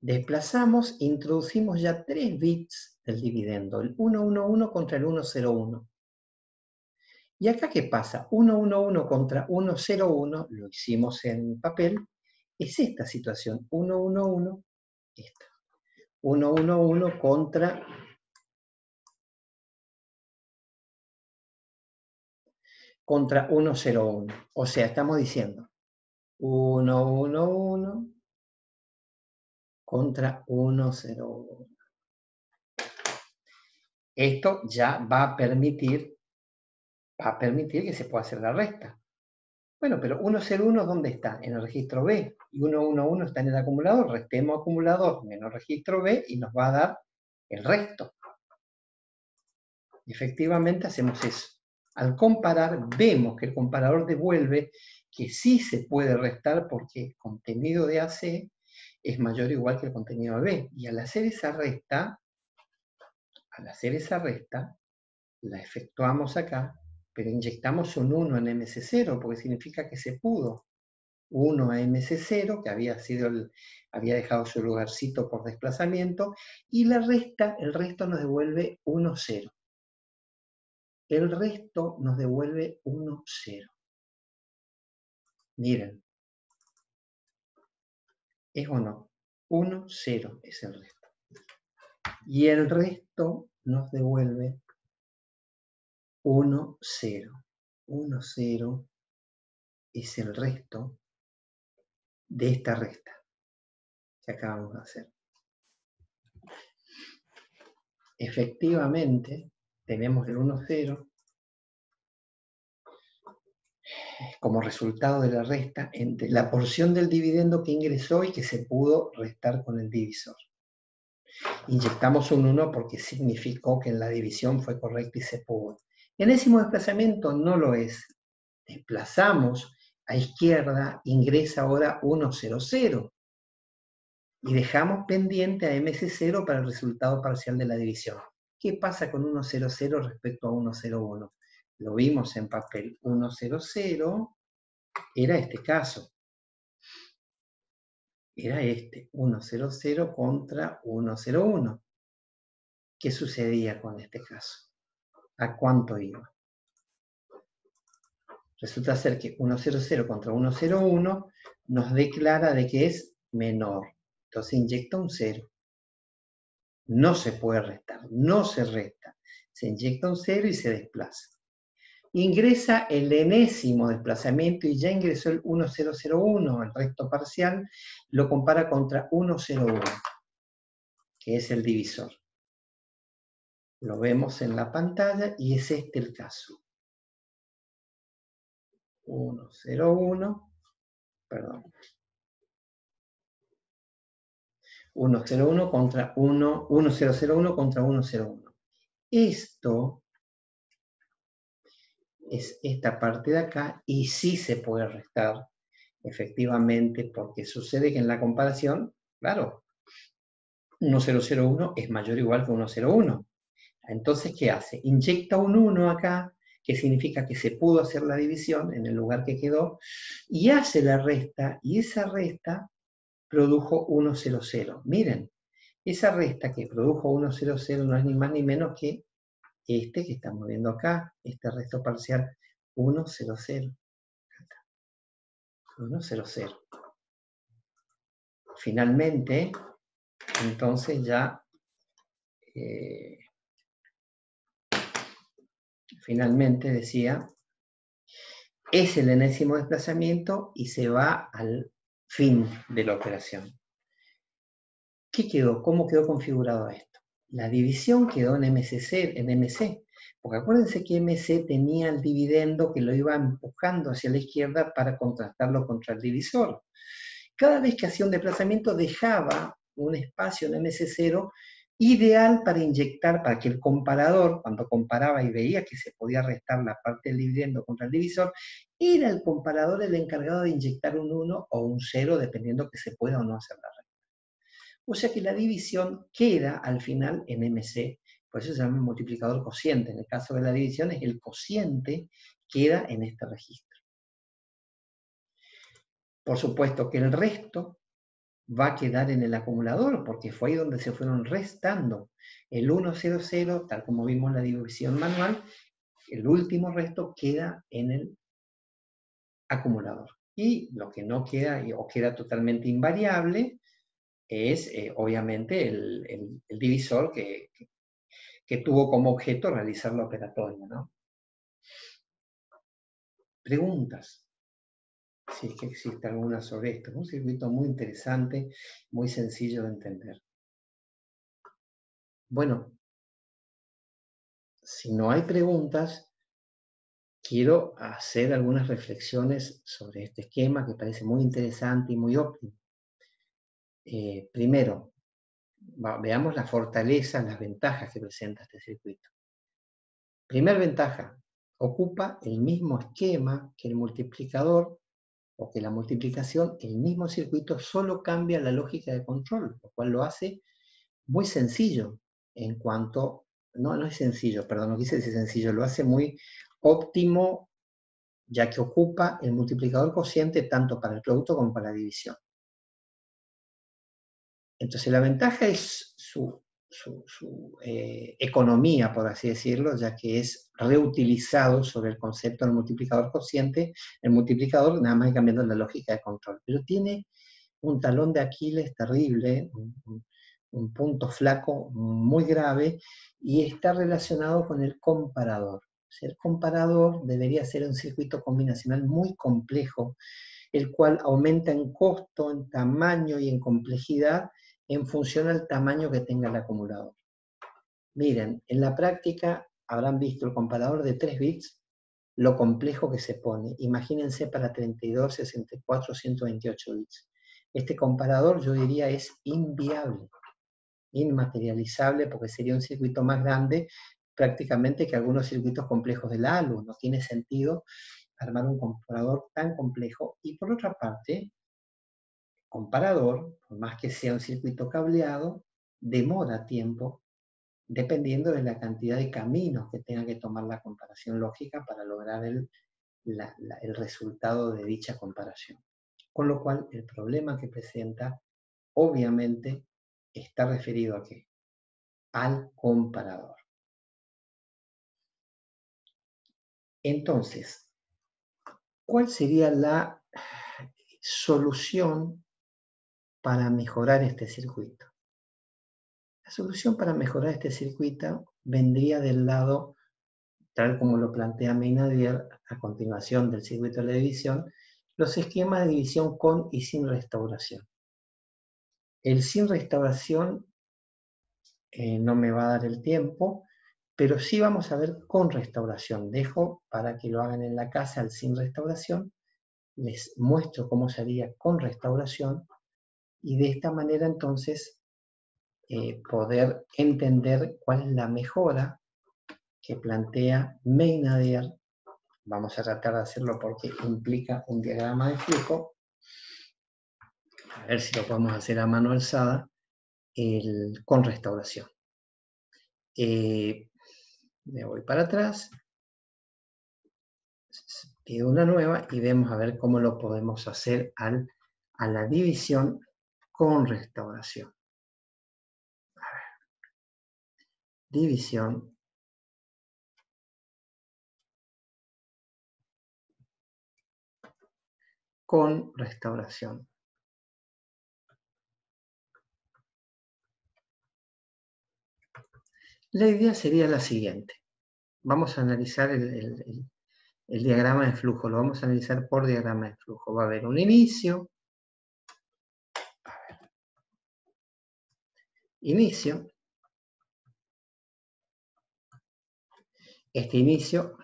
Speaker 1: Desplazamos, introducimos ya 3 bits del dividendo, el 111 contra el 101. ¿Y acá qué pasa? 111 contra 101, lo hicimos en papel, es esta situación, 111, esta. 111 contra 101. O sea, estamos diciendo 111 contra 101. Esto ya va a permitir que se pueda hacer la resta. Bueno, pero 101, ¿dónde está? En el registro B. Y 111 está en el acumulador. Restemos acumulador menos registro B y nos va a dar el resto. Efectivamente hacemos eso. Al comparar, vemos que el comparador devuelve que sí se puede restar porque el contenido de AC es mayor o igual que el contenido de B. Y al hacer esa resta, la efectuamos acá, pero inyectamos un 1 en MC0, porque significa que se pudo. 1 a MC0, que había dejado su lugarcito por desplazamiento, y el resto nos devuelve 1, 0. El resto nos devuelve 1, 0. Miren. ¿Es o no? 1, 0 es el resto. Y el resto nos devuelve 1, 0. 1, 0 es el resto de esta resta que acabamos de hacer. Efectivamente, tenemos el 1, 0 como resultado de la resta entre la porción del dividendo que ingresó y que se pudo restar con el divisor. Inyectamos un 1 porque significó que en la división fue correcta y se pudo. Enésimo desplazamiento no lo es. Desplazamos a izquierda ingresa ahora 1, 0, 0. Y dejamos pendiente a MC0 para el resultado parcial de la división. ¿Qué pasa con 1, 0, 0 respecto a 1, 0, 1? Lo vimos en papel. 1, 0, 0 era este caso. Era este. 1, 0, 0 contra 1, 0, 1. ¿Qué sucedía con este caso? ¿A cuánto iba? Resulta ser que 1, 0, 0 contra 1, 0, 1 nos declara de que es menor. Entonces inyecta un 0. No se puede restar, no se resta. Se inyecta un 0 y se desplaza. Ingresa el enésimo desplazamiento y ya ingresó el 1001, el resto parcial, lo compara contra 101, que es el divisor. Lo vemos en la pantalla y es este el caso. 101, perdón. 101 contra 1001 contra 101. Esto es esta parte de acá y sí se puede restar, efectivamente, porque sucede que en la comparación, claro, 1001 es mayor o igual que 101. Entonces, ¿qué hace? Inyecta un 1 acá, que significa que se pudo hacer la división en el lugar que quedó, y hace la resta, y esa resta produjo 100. Miren, esa resta que produjo 100 no es ni más ni menos que este que estamos viendo acá, este resto parcial 100. 100. Finalmente, entonces ya, finalmente decía, es el enésimo desplazamiento y se va al fin de la operación. ¿Qué quedó? ¿Cómo quedó configurado esto? La división quedó en MC, porque acuérdense que MC tenía el dividendo que lo iba empujando hacia la izquierda para contrastarlo contra el divisor. Cada vez que hacía un desplazamiento dejaba un espacio en MC0 ideal para inyectar, para que el comparador, cuando comparaba y veía que se podía restar la parte del dividendo contra el divisor, era el comparador el encargado de inyectar un 1 o un 0, dependiendo que se pueda o no hacer la resta. O sea que la división queda al final en MC, por eso se llama multiplicador cociente. En el caso de la división es el cociente queda en este registro. Por supuesto que el resto va a quedar en el acumulador, porque fue ahí donde se fueron restando. El 100, tal como vimos en la división manual, el último resto queda en el acumulador. Y lo que no queda, o queda totalmente invariable, es obviamente el divisor que tuvo como objeto realizar la operatoria, ¿no? Preguntas, si es que existe alguna sobre esto. Es un circuito muy interesante, muy sencillo de entender. Bueno, si no hay preguntas, quiero hacer algunas reflexiones sobre este esquema que parece muy interesante y muy óptimo. Primero, veamos la fortaleza, las ventajas que presenta este circuito. Primera ventaja, ocupa el mismo esquema que el multiplicador o que la multiplicación, el mismo circuito, solo cambia la lógica de control, lo cual lo hace muy sencillo en cuanto, no es sencillo, perdón, no quise decir sencillo, lo hace muy óptimo, ya que ocupa el multiplicador cociente tanto para el producto como para la división. Entonces la ventaja es su economía, por así decirlo, ya que es reutilizado sobre el concepto del multiplicador cociente, el multiplicador nada más cambiando la lógica de control. Pero tiene un talón de Aquiles terrible, un punto flaco muy grave, y está relacionado con el comparador. El comparador debería ser un circuito combinacional muy complejo, el cual aumenta en costo, en tamaño y en complejidad en función al tamaño que tenga el acumulador. Miren, en la práctica habrán visto el comparador de 3 bits, lo complejo que se pone. Imagínense para 32, 64, 128 bits. Este comparador yo diría es inviable, inmaterializable, porque sería un circuito más grande prácticamente que algunos circuitos complejos de la ALU. No tiene sentido armar un comparador tan complejo. Y por otra parte, el comparador, por más que sea un circuito cableado, demora tiempo dependiendo de la cantidad de caminos que tenga que tomar la comparación lógica para lograr el resultado de dicha comparación. Con lo cual, el problema que presenta, obviamente, está referido ¿a qué? Al comparador. Entonces, ¿cuál sería la solución para mejorar este circuito? La solución para mejorar este circuito vendría del lado, tal como lo plantea Meinadier a continuación del circuito de la división, los esquemas de división con y sin restauración. El sin restauración no me va a dar el tiempo, pero sí vamos a ver con restauración. Dejo para que lo hagan en la casa el sin restauración, les muestro cómo se haría con restauración y de esta manera entonces poder entender cuál es la mejora que plantea Meinadier. Vamos a tratar de hacerlo porque implica un diagrama de flujo. A ver si lo podemos hacer a mano alzada con restauración. Me voy para atrás, pido una nueva y vemos a ver cómo lo podemos hacer a la división con restauración. A ver. División con restauración. La idea sería la siguiente. Vamos a analizar el diagrama de flujo. Lo vamos a analizar por diagrama de flujo. Va a haber un inicio. A ver. Inicio. Este inicio.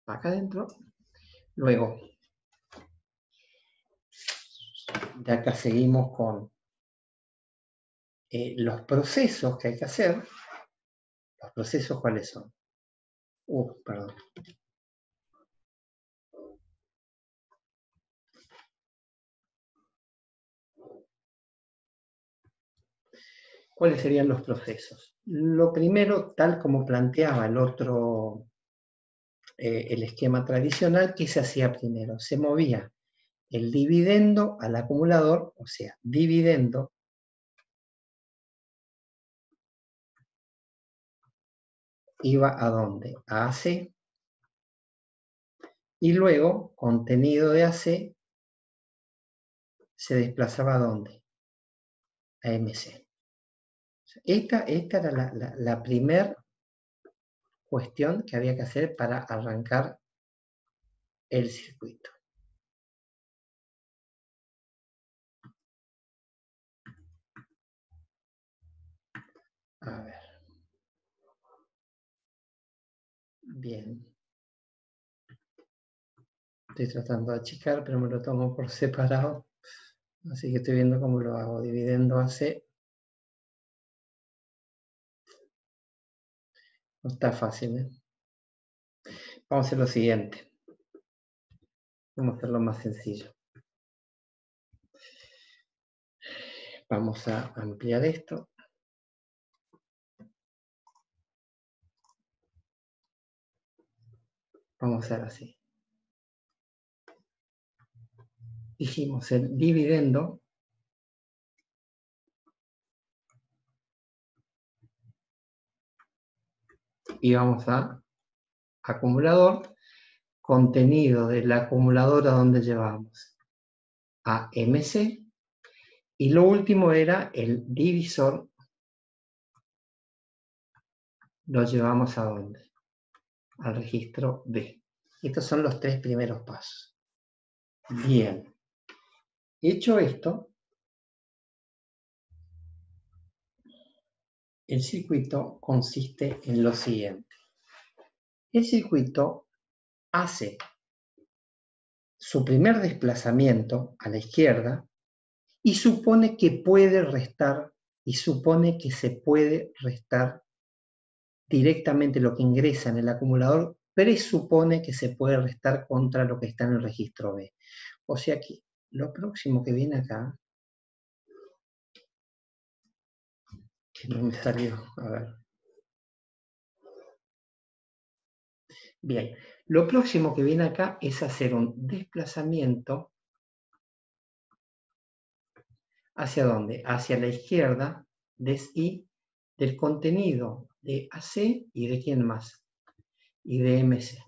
Speaker 1: Acá adentro. Luego. De acá seguimos con los procesos que hay que hacer. ¿Los procesos cuáles son? Perdón. ¿Cuáles serían los procesos? Lo primero, tal como planteaba el otro, el esquema tradicional, ¿qué se hacía primero? Se movía el dividendo al acumulador, o sea, dividendo iba ¿a dónde? A AC. Y luego, contenido de AC se desplazaba ¿a dónde? A MC. Esta era la primera cuestión que había que hacer para arrancar el circuito. A ver. Bien. Estoy tratando de achicar, pero me lo tomo por separado. Así que estoy viendo cómo lo hago. Dividendo AC. No está fácil, ¿eh? Vamos a hacer lo siguiente. Vamos a hacerlo más sencillo. Vamos a ampliar esto. Vamos a hacer así. Dijimos el dividendo y vamos a acumulador, contenido del acumulador a donde llevamos a MC y lo último era el divisor, lo llevamos a dónde? Al registro B. Estos son los tres primeros pasos. Bien. Hecho esto, el circuito consiste en lo siguiente. El circuito hace su primer desplazamiento a la izquierda y supone que puede restar y supone que se puede restar directamente lo que ingresa en el acumulador presupone que se puede restar contra lo que está en el registro B. O sea que lo próximo que viene acá, que no me salió, a ver. Bien, lo próximo que viene acá es hacer un desplazamiento. ¿Hacia dónde? Hacia la izquierda des I del contenido de AC y de quién más, y de MC.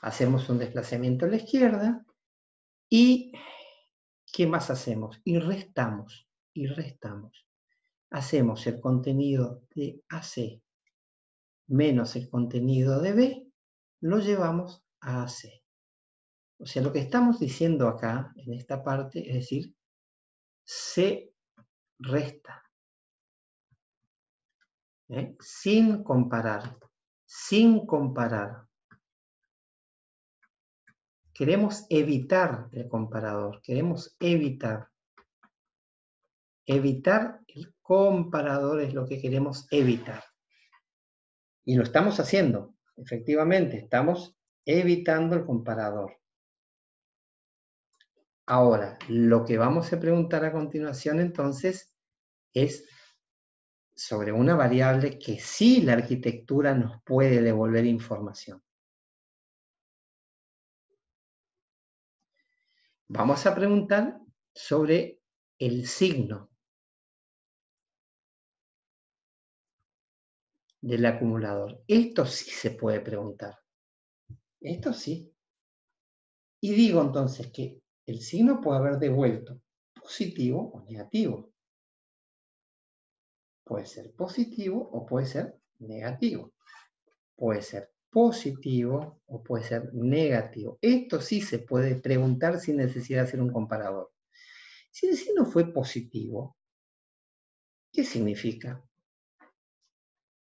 Speaker 1: Hacemos un desplazamiento a la izquierda y ¿qué más hacemos? Y restamos, y restamos. Hacemos el contenido de AC menos el contenido de B, lo llevamos a AC. O sea, lo que estamos diciendo acá, en esta parte, es decir, se resta. Sin comparar, sin comparar. Queremos evitar el comparador, queremos evitar. Evitar el comparador es lo que queremos evitar. Y lo estamos haciendo, efectivamente, estamos evitando el comparador. Ahora, lo que vamos a preguntar a continuación entonces es sobre una variable que sí la arquitectura nos puede devolver información. Vamos a preguntar sobre el signo del acumulador. Esto sí se puede preguntar. Esto sí. Y digo entonces que el signo puede haber devuelto positivo o negativo. Puede ser positivo o puede ser negativo. Puede ser positivo o puede ser negativo. Esto sí se puede preguntar sin necesidad de hacer un comparador. Si el signo fue positivo, ¿qué significa?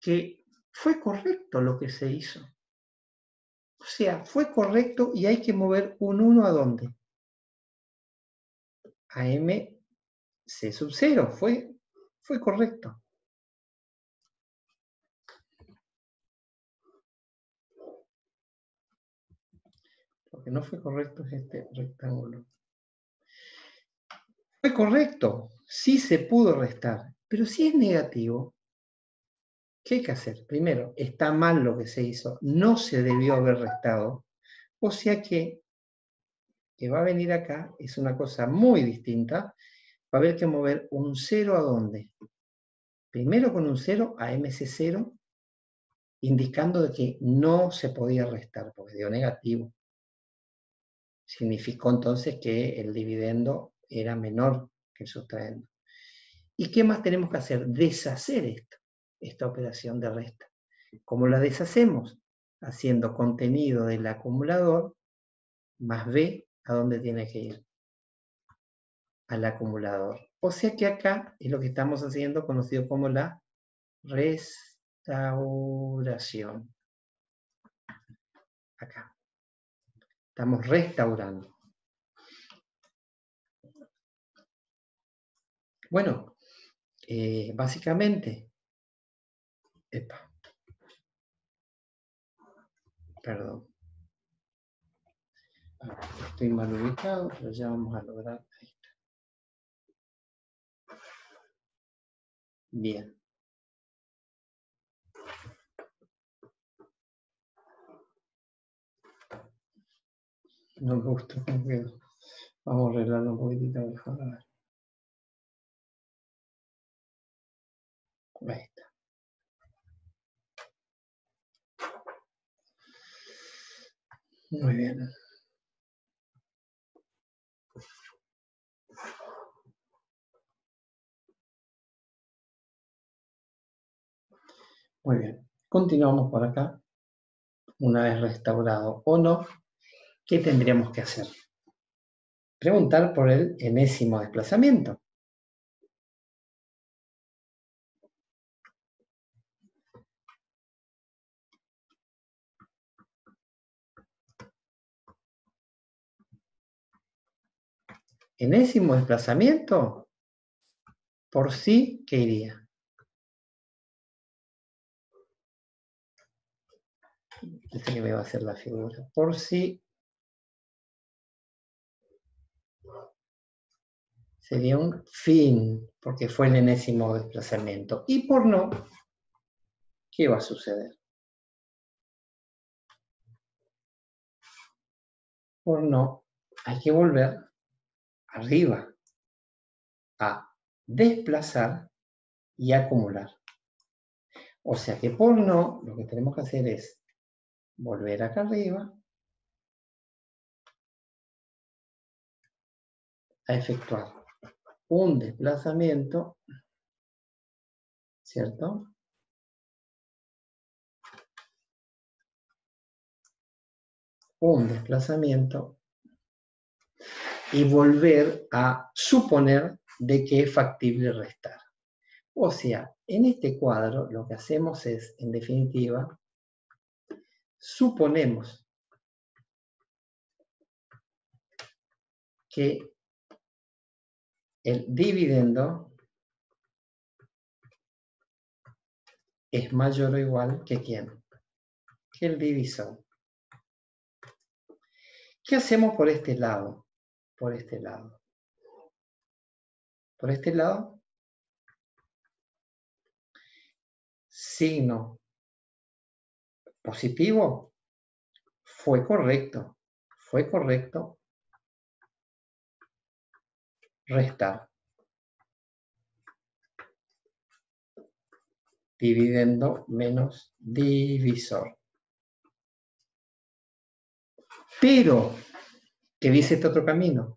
Speaker 1: Que fue correcto lo que se hizo. O sea, fue correcto y hay que mover un 1 ¿a dónde? A MC sub 0. Fue correcto. Lo que no fue correcto es este rectángulo. Fue correcto, sí se pudo restar, pero si es negativo, ¿qué hay que hacer? Primero, está mal lo que se hizo, no se debió haber restado, o sea que va a venir acá es una cosa muy distinta, va a haber que mover un 0 ¿a dónde? Primero con un 0 a MC0, indicando de que no se podía restar, porque dio negativo. Significó entonces que el dividendo era menor que el sustraendo. ¿Y qué más tenemos que hacer? Deshacer esta operación de resta. ¿Cómo la deshacemos? Haciendo contenido del acumulador más B, ¿a dónde tiene que ir? Al acumulador. O sea que acá es lo que estamos haciendo, conocido como la restauración. Acá. Estamos restaurando. Bueno, básicamente, perdón. Estoy mal ubicado, pero ya vamos a lograr. Ahí está. Bien. No me gustó cómo quedó. Vamos a arreglarlo un poquitito mejor. A ver. Ahí está. Muy bien. Muy bien. Continuamos por acá. Una vez restaurado o no, ¿qué tendríamos que hacer? Preguntar por el enésimo desplazamiento. Enésimo desplazamiento, por sí, ¿qué iría? Este que me va a hacer la figura. Por si sería un fin, porque fue el enésimo desplazamiento. Y por no, ¿qué va a suceder? Por no, hay que volver arriba a desplazar y acumular. O sea que por no, lo que tenemos que hacer es volver acá arriba a efectuar un desplazamiento, ¿cierto? Un desplazamiento y volver a suponer de que es factible restar. O sea, en este cuadro lo que hacemos es, en definitiva, suponemos que el dividendo es mayor o igual que ¿quién? Que el divisor. ¿Qué hacemos por este lado? Por este lado. Por este lado, signo positivo fue correcto. Fue correcto restar. Dividendo menos divisor. Pero, ¿qué dice este otro camino?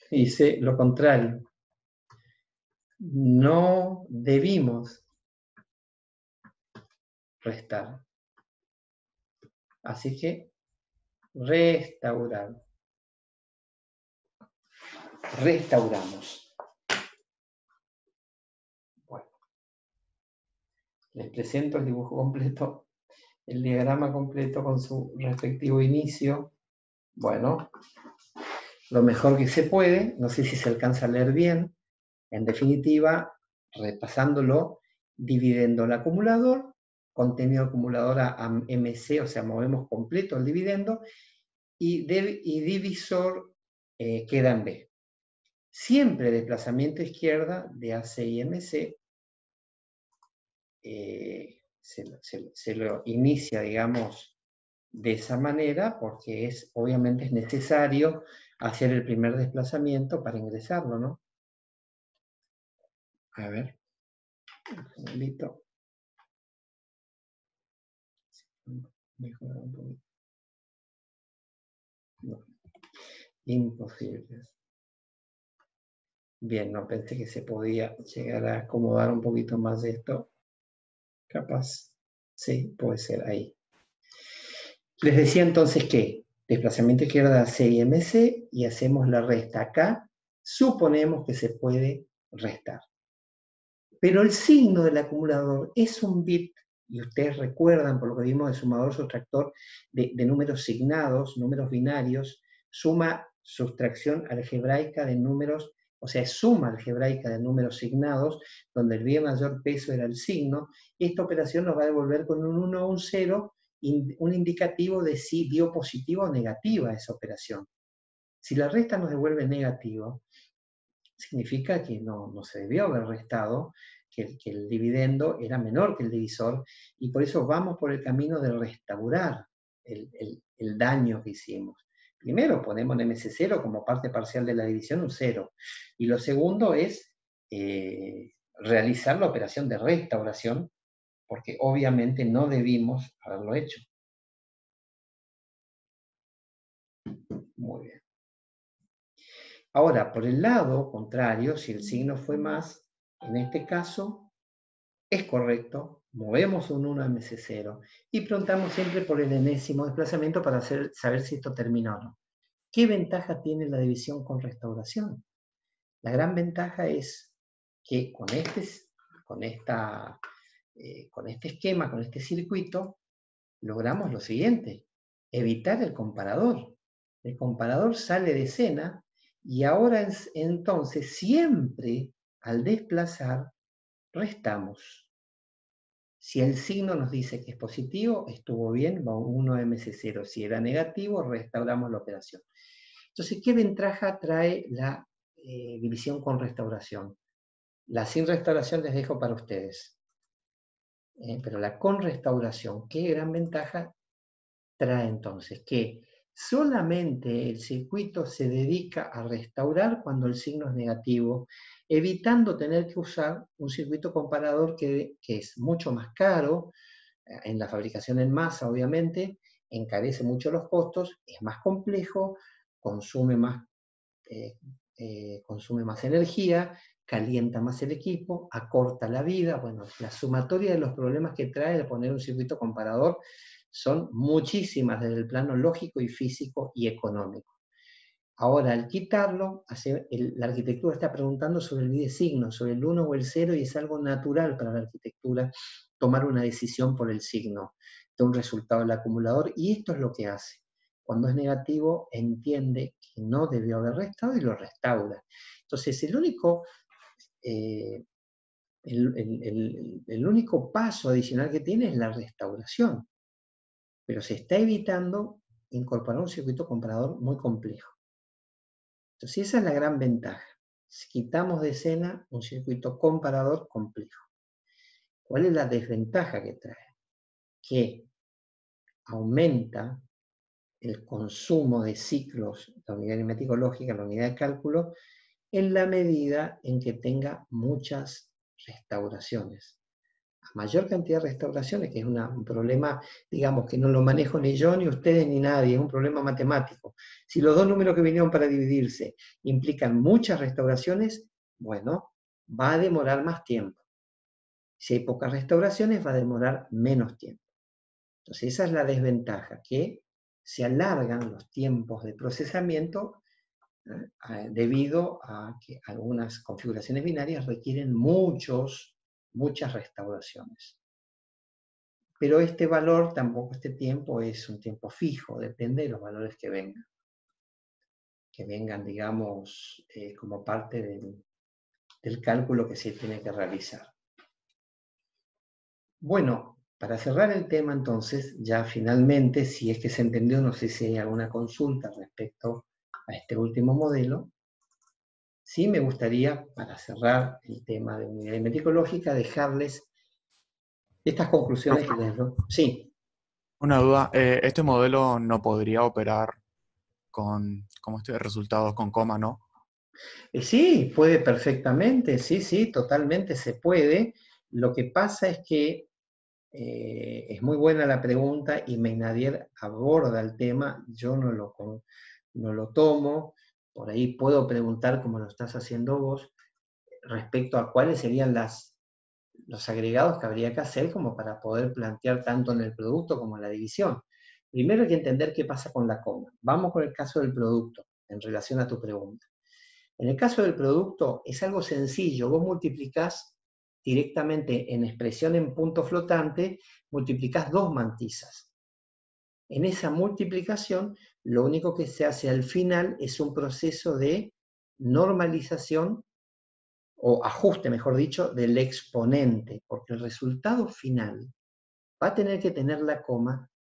Speaker 1: Dice lo contrario. No debimos restar. Así que restaurar. Restauramos. Bueno, les presento el dibujo completo, el diagrama completo con su respectivo inicio. Bueno, lo mejor que se puede, no sé si se alcanza a leer bien. En definitiva, repasándolo, dividendo el acumulador, contenido acumulador a MC, o sea, movemos completo el dividendo, y divisor queda en B. Siempre desplazamiento izquierda de AC y MC se lo inicia, digamos, de esa manera, porque obviamente es necesario hacer el primer desplazamiento para ingresarlo, ¿no? A ver, un segundito. Mejorar un poquito. No, imposible. Bien, no pensé que se podía llegar a acomodar un poquito más de esto. Capaz, sí, puede ser ahí. Les decía entonces que desplazamiento izquierda C y MC y hacemos la resta acá. Suponemos que se puede restar. Pero el signo del acumulador es un bit, y ustedes recuerdan por lo que vimos de sumador sustractor de números signados, números binarios, suma sustracción algebraica de números, o sea, es suma algebraica de números signados, donde el bien mayor peso era el signo. Esta operación nos va a devolver con un 1 o un 0, un indicativo de si dio positiva o negativa esa operación. Si la resta nos devuelve negativo, significa que no se debió haber restado, que el dividendo era menor que el divisor, y por eso vamos por el camino de restaurar el daño que hicimos. Primero ponemos en MC0 como parte parcial de la división un 0, y lo segundo es realizar la operación de restauración, porque obviamente no debimos haberlo hecho. Muy bien. Ahora, por el lado contrario, si el signo fue más, en este caso, es correcto, movemos un 1 a MC0 y preguntamos siempre por el enésimo desplazamiento para saber si esto termina o no. ¿Qué ventaja tiene la división con restauración? La gran ventaja es que con este esquema, con este circuito, logramos lo siguiente: evitar el comparador. El comparador sale de escena y ahora entonces siempre al desplazar restamos. Si el signo nos dice que es positivo, estuvo bien, va 1 MC0. Si era negativo, restauramos la operación. Entonces, ¿qué ventaja trae la división con restauración? La sin restauración les dejo para ustedes. Pero la con restauración, ¿qué gran ventaja trae entonces? Que solamente el circuito se dedica a restaurar cuando el signo es negativo, evitando tener que usar un circuito comparador que es mucho más caro, en la fabricación en masa, obviamente, encarece mucho los costos, es más complejo, consume más energía, calienta más el equipo, acorta la vida. Bueno, la sumatoria de los problemas que trae el poner un circuito comparador son muchísimas desde el plano lógico y físico y económico. Ahora, al quitarlo, la arquitectura está preguntando sobre el bidesigno, sobre el 1 o el 0, y es algo natural para la arquitectura tomar una decisión por el signo de un resultado del acumulador, y esto es lo que hace. Cuando es negativo, entiende que no debió haber restado y lo restaura. Entonces, el único paso adicional que tiene es la restauración, pero se está evitando incorporar un circuito comparador muy complejo. Entonces, esa es la gran ventaja. Si quitamos de escena un circuito comparador complejo. ¿Cuál es la desventaja que trae? Que aumenta el consumo de ciclos, la unidad aritmético lógica, la unidad de cálculo, en la medida en que tenga muchas restauraciones. A mayor cantidad de restauraciones, que es un problema, digamos, que no lo manejo ni yo, ni ustedes, ni nadie, es un problema matemático. Si los dos números que vinieron para dividirse implican muchas restauraciones, bueno, va a demorar más tiempo. Si hay pocas restauraciones, va a demorar menos tiempo. Entonces, esa es la desventaja, que se alargan los tiempos de procesamiento debido a que algunas configuraciones binarias requieren muchas restauraciones. Pero este valor, tampoco este tiempo, es un tiempo fijo, depende de los valores que vengan. Que vengan, digamos, como parte del cálculo que se tiene que realizar. Bueno, para cerrar el tema entonces, ya finalmente, si es que se entendió, no sé si hay alguna consulta respecto a este último modelo, sí me gustaría, para cerrar el tema de unidad aritmético lógica, dejarles estas conclusiones que les doy. Sí.
Speaker 5: Una duda, este modelo no podría operar con resultados con coma, ¿no?
Speaker 1: Sí, puede perfectamente, sí, totalmente se puede. Lo que pasa es que es muy buena la pregunta y Meinadier aborda el tema, yo no lo tomo, por ahí puedo preguntar, como lo estás haciendo vos, respecto a cuáles serían los agregados que habría que hacer como para poder plantear tanto en el producto como en la división. Primero hay que entender qué pasa con la coma. Vamos con el caso del producto, en relación a tu pregunta. En el caso del producto es algo sencillo, vos multiplicás directamente en expresión en punto flotante, multiplicás 2 mantizas. En esa multiplicación, lo único que se hace al final es un proceso de normalización o ajuste, mejor dicho, del exponente, porque el resultado final va a tener que tener la coma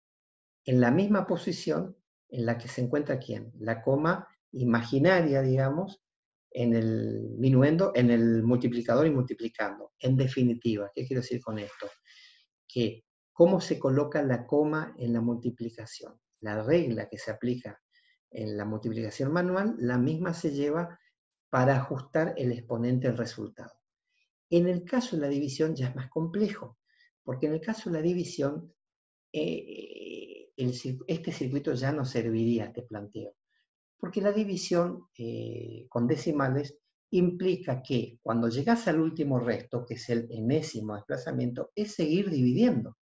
Speaker 1: en la misma posición en la que se encuentra ¿quién? La coma imaginaria, digamos, en el minuendo, en el multiplicador y multiplicando. En definitiva, ¿qué quiero decir con esto? Que cómo se coloca la coma en la multiplicación. La regla que se aplica en la multiplicación manual, la misma se lleva para ajustar el exponente al resultado. En el caso de la división ya es más complejo, porque en el caso de la división, este circuito ya no serviría, te planteo. Porque la división con decimales implica que cuando llegas al último resto, que es el enésimo desplazamiento, es seguir dividiendo.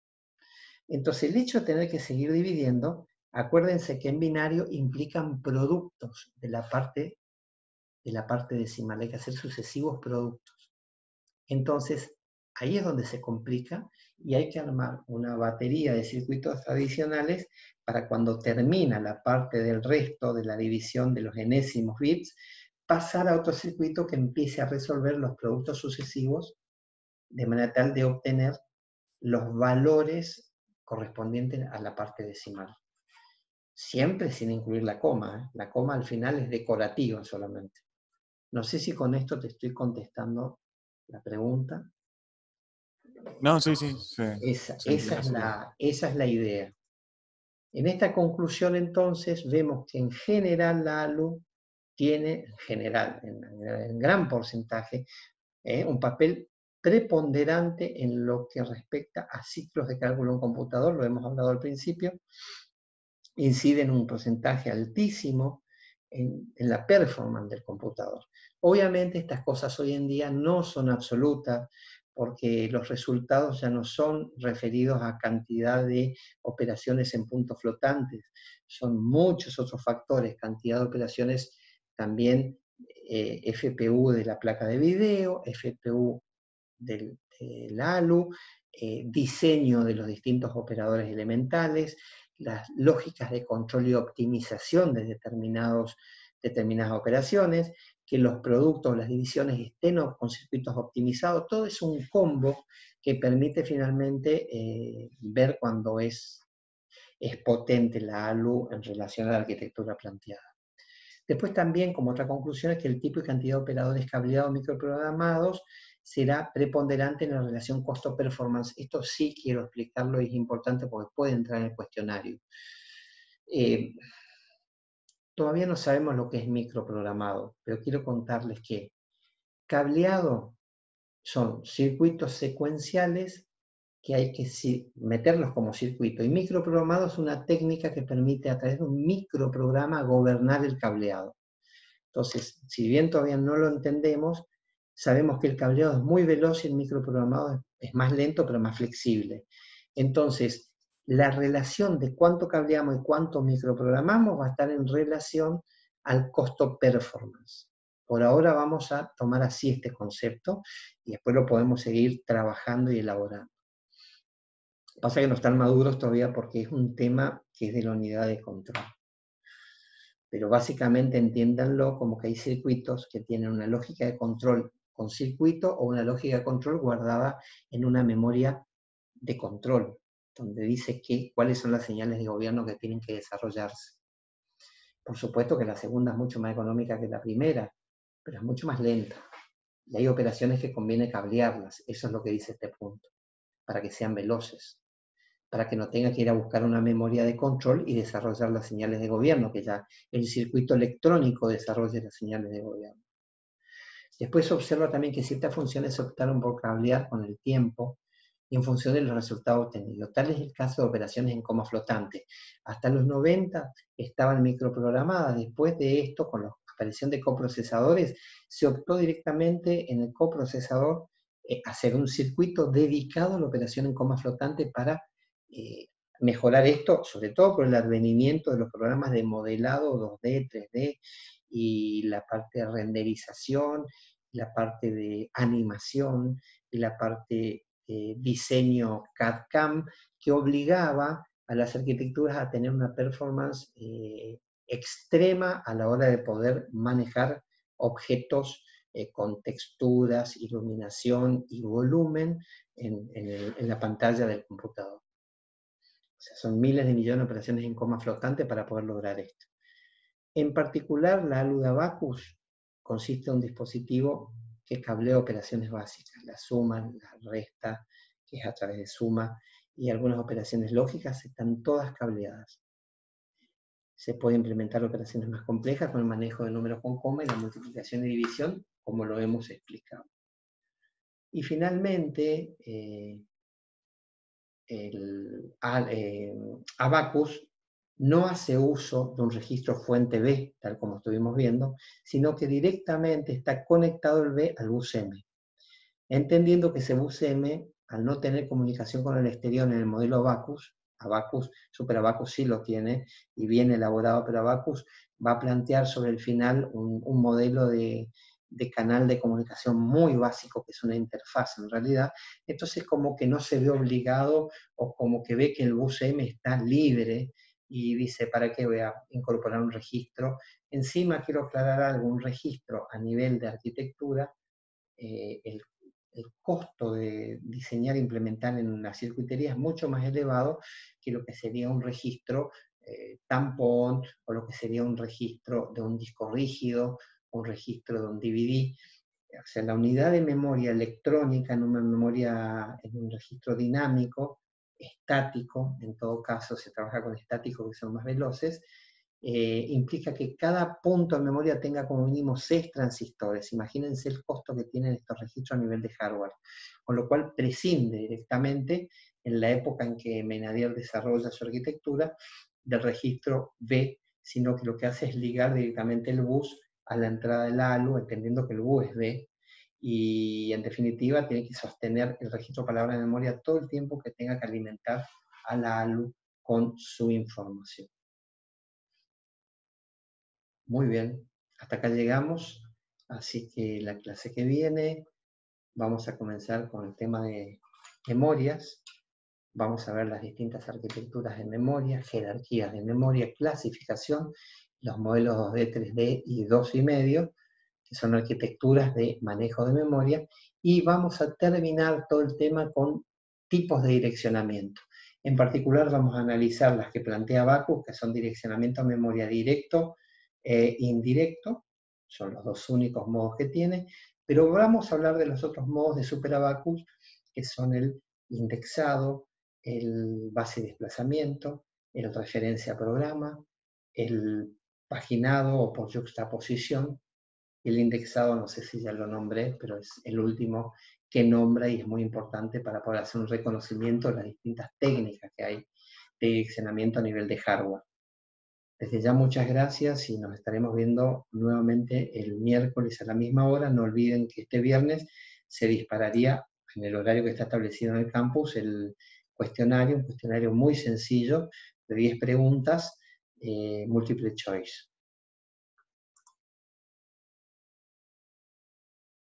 Speaker 1: Entonces, el hecho de tener que seguir dividiendo, acuérdense que en binario implican productos de la parte decimal, hay que hacer sucesivos productos. Entonces, ahí es donde se complica y hay que armar una batería de circuitos adicionales para cuando termina la parte del resto de la división de los enésimos bits, pasar a otro circuito que empiece a resolver los productos sucesivos de manera tal de obtener los valores correspondientes a la parte decimal. Siempre sin incluir la coma, ¿eh? La coma al final es decorativa solamente. No sé si con esto te estoy contestando la pregunta.
Speaker 5: No, sí, sí.
Speaker 1: Esa es la idea. En esta conclusión, entonces, vemos que en general la ALU tiene, en gran porcentaje, un papel preponderante en lo que respecta a ciclos de cálculo en computador, lo hemos hablado al principio, incide en un porcentaje altísimo en la performance del computador. Obviamente estas cosas hoy en día no son absolutas, porque los resultados ya no son referidos a cantidad de operaciones en puntos flotantes, son muchos otros factores, cantidad de operaciones también, FPU de la placa de video, FPU del ALU, diseño de los distintos operadores elementales, las lógicas de control y optimización de determinadas operaciones, que los productos, las divisiones estén con circuitos optimizados, todo es un combo que permite finalmente ver cuando es potente la ALU en relación a la arquitectura planteada. Después también, como otra conclusión, es que el tipo y cantidad de operadores cableados microprogramados será preponderante en la relación costo-performance. Esto sí quiero explicarlo y es importante porque puede entrar en el cuestionario. Todavía no sabemos lo que es microprogramado, pero quiero contarles que cableado son circuitos secuenciales que hay que meterlos como circuito, y microprogramado es una técnica que permite a través de un microprograma gobernar el cableado. Entonces, si bien todavía no lo entendemos, sabemos que el cableado es muy veloz y el microprogramado es más lento pero más flexible. Entonces, la relación de cuánto cableamos y cuánto microprogramamos va a estar en relación al costo performance. Por ahora vamos a tomar así este concepto y después lo podemos seguir trabajando y elaborando. Pasa que no están maduros todavía porque es un tema que es de la unidad de control. Pero básicamente entiéndanlo como que hay circuitos que tienen una lógica de control con circuito o una lógica de control guardada en una memoria de control, donde dice cuáles son las señales de gobierno que tienen que desarrollarse. Por supuesto que la segunda es mucho más económica que la primera, pero es mucho más lenta. Y hay operaciones que conviene cablearlas, eso es lo que dice este punto, para que sean veloces, para que no tenga que ir a buscar una memoria de control y desarrollar las señales de gobierno, que ya el circuito electrónico desarrolle las señales de gobierno. Después se observa también que ciertas funciones se optaron por cablear con el tiempo y en función de los resultados obtenidos. Tal es el caso de operaciones en coma flotante. Hasta los 90 estaban microprogramadas. Después de esto, con la aparición de coprocesadores, se optó directamente en el coprocesador hacer un circuito dedicado a la operación en coma flotante para mejorar esto, sobre todo por el advenimiento de los programas de modelado 2D, 3D, y la parte de renderización, la parte de animación, y la parte de diseño CAD-CAM, que obligaba a las arquitecturas a tener una performance extrema a la hora de poder manejar objetos con texturas, iluminación y volumen en la pantalla del computador. O sea, son miles de millones de operaciones en coma flotante para poder lograr esto. En particular, la ALU de Abaqus consiste en un dispositivo que cablea operaciones básicas, la suma, la resta, que es a través de suma, y algunas operaciones lógicas están todas cableadas. Se puede implementar operaciones más complejas con el manejo de números con coma y la multiplicación y división, como lo hemos explicado. Y finalmente, Abaqus no hace uso de un registro fuente B, tal como estuvimos viendo, sino que directamente está conectado el B al bus M. Entendiendo que ese bus M, al no tener comunicación con el exterior en el modelo Abaqus, Super Abaqus sí lo tiene, y bien elaborado, pero Abaqus va a plantear sobre el final un modelo de canal de comunicación muy básico, que es una interfaz en realidad. Entonces como que no se ve obligado, o como que ve que el bus M está libre, y dice, ¿para qué voy a incorporar un registro? Encima quiero aclarar algo, un registro a nivel de arquitectura, el costo de diseñar e implementar en una circuitería es mucho más elevado que lo que sería un registro tampón, o lo que sería un registro de un disco rígido, un registro de un DVD. O sea, la unidad de memoria electrónica en un registro dinámico, estático, en todo caso se trabaja con estáticos que son más veloces, implica que cada punto de memoria tenga como mínimo 6 transistores. Imagínense el costo que tienen estos registros a nivel de hardware. Con lo cual prescinde directamente, en la época en que Menadier desarrolla su arquitectura, del registro B, sino que lo que hace es ligar directamente el bus a la entrada del ALU, entendiendo que el bus es B, y en definitiva tiene que sostener el registro palabra de memoria todo el tiempo que tenga que alimentar a la ALU con su información. Muy bien, hasta acá llegamos, así que la clase que viene vamos a comenzar con el tema de memorias. Vamos a ver las distintas arquitecturas de memoria, jerarquías de memoria, clasificación, los modelos 2D, 3D y 2,5, que son arquitecturas de manejo de memoria, y vamos a terminar todo el tema con tipos de direccionamiento. En particular vamos a analizar las que plantea Backus, que son direccionamiento a memoria directo e indirecto, son los dos únicos modos que tiene, pero vamos a hablar de los otros modos de SuperAbacus, que son el indexado, el base de desplazamiento, el referencia a programa, el paginado o por juxtaposición. El indexado, no sé si ya lo nombré, pero es el último que nombra y es muy importante para poder hacer un reconocimiento de las distintas técnicas que hay de direccionamiento a nivel de hardware. Desde ya muchas gracias y nos estaremos viendo nuevamente el miércoles a la misma hora. No olviden que este viernes se dispararía en el horario que está establecido en el campus el cuestionario, un cuestionario muy sencillo de 10 preguntas, multiple choice.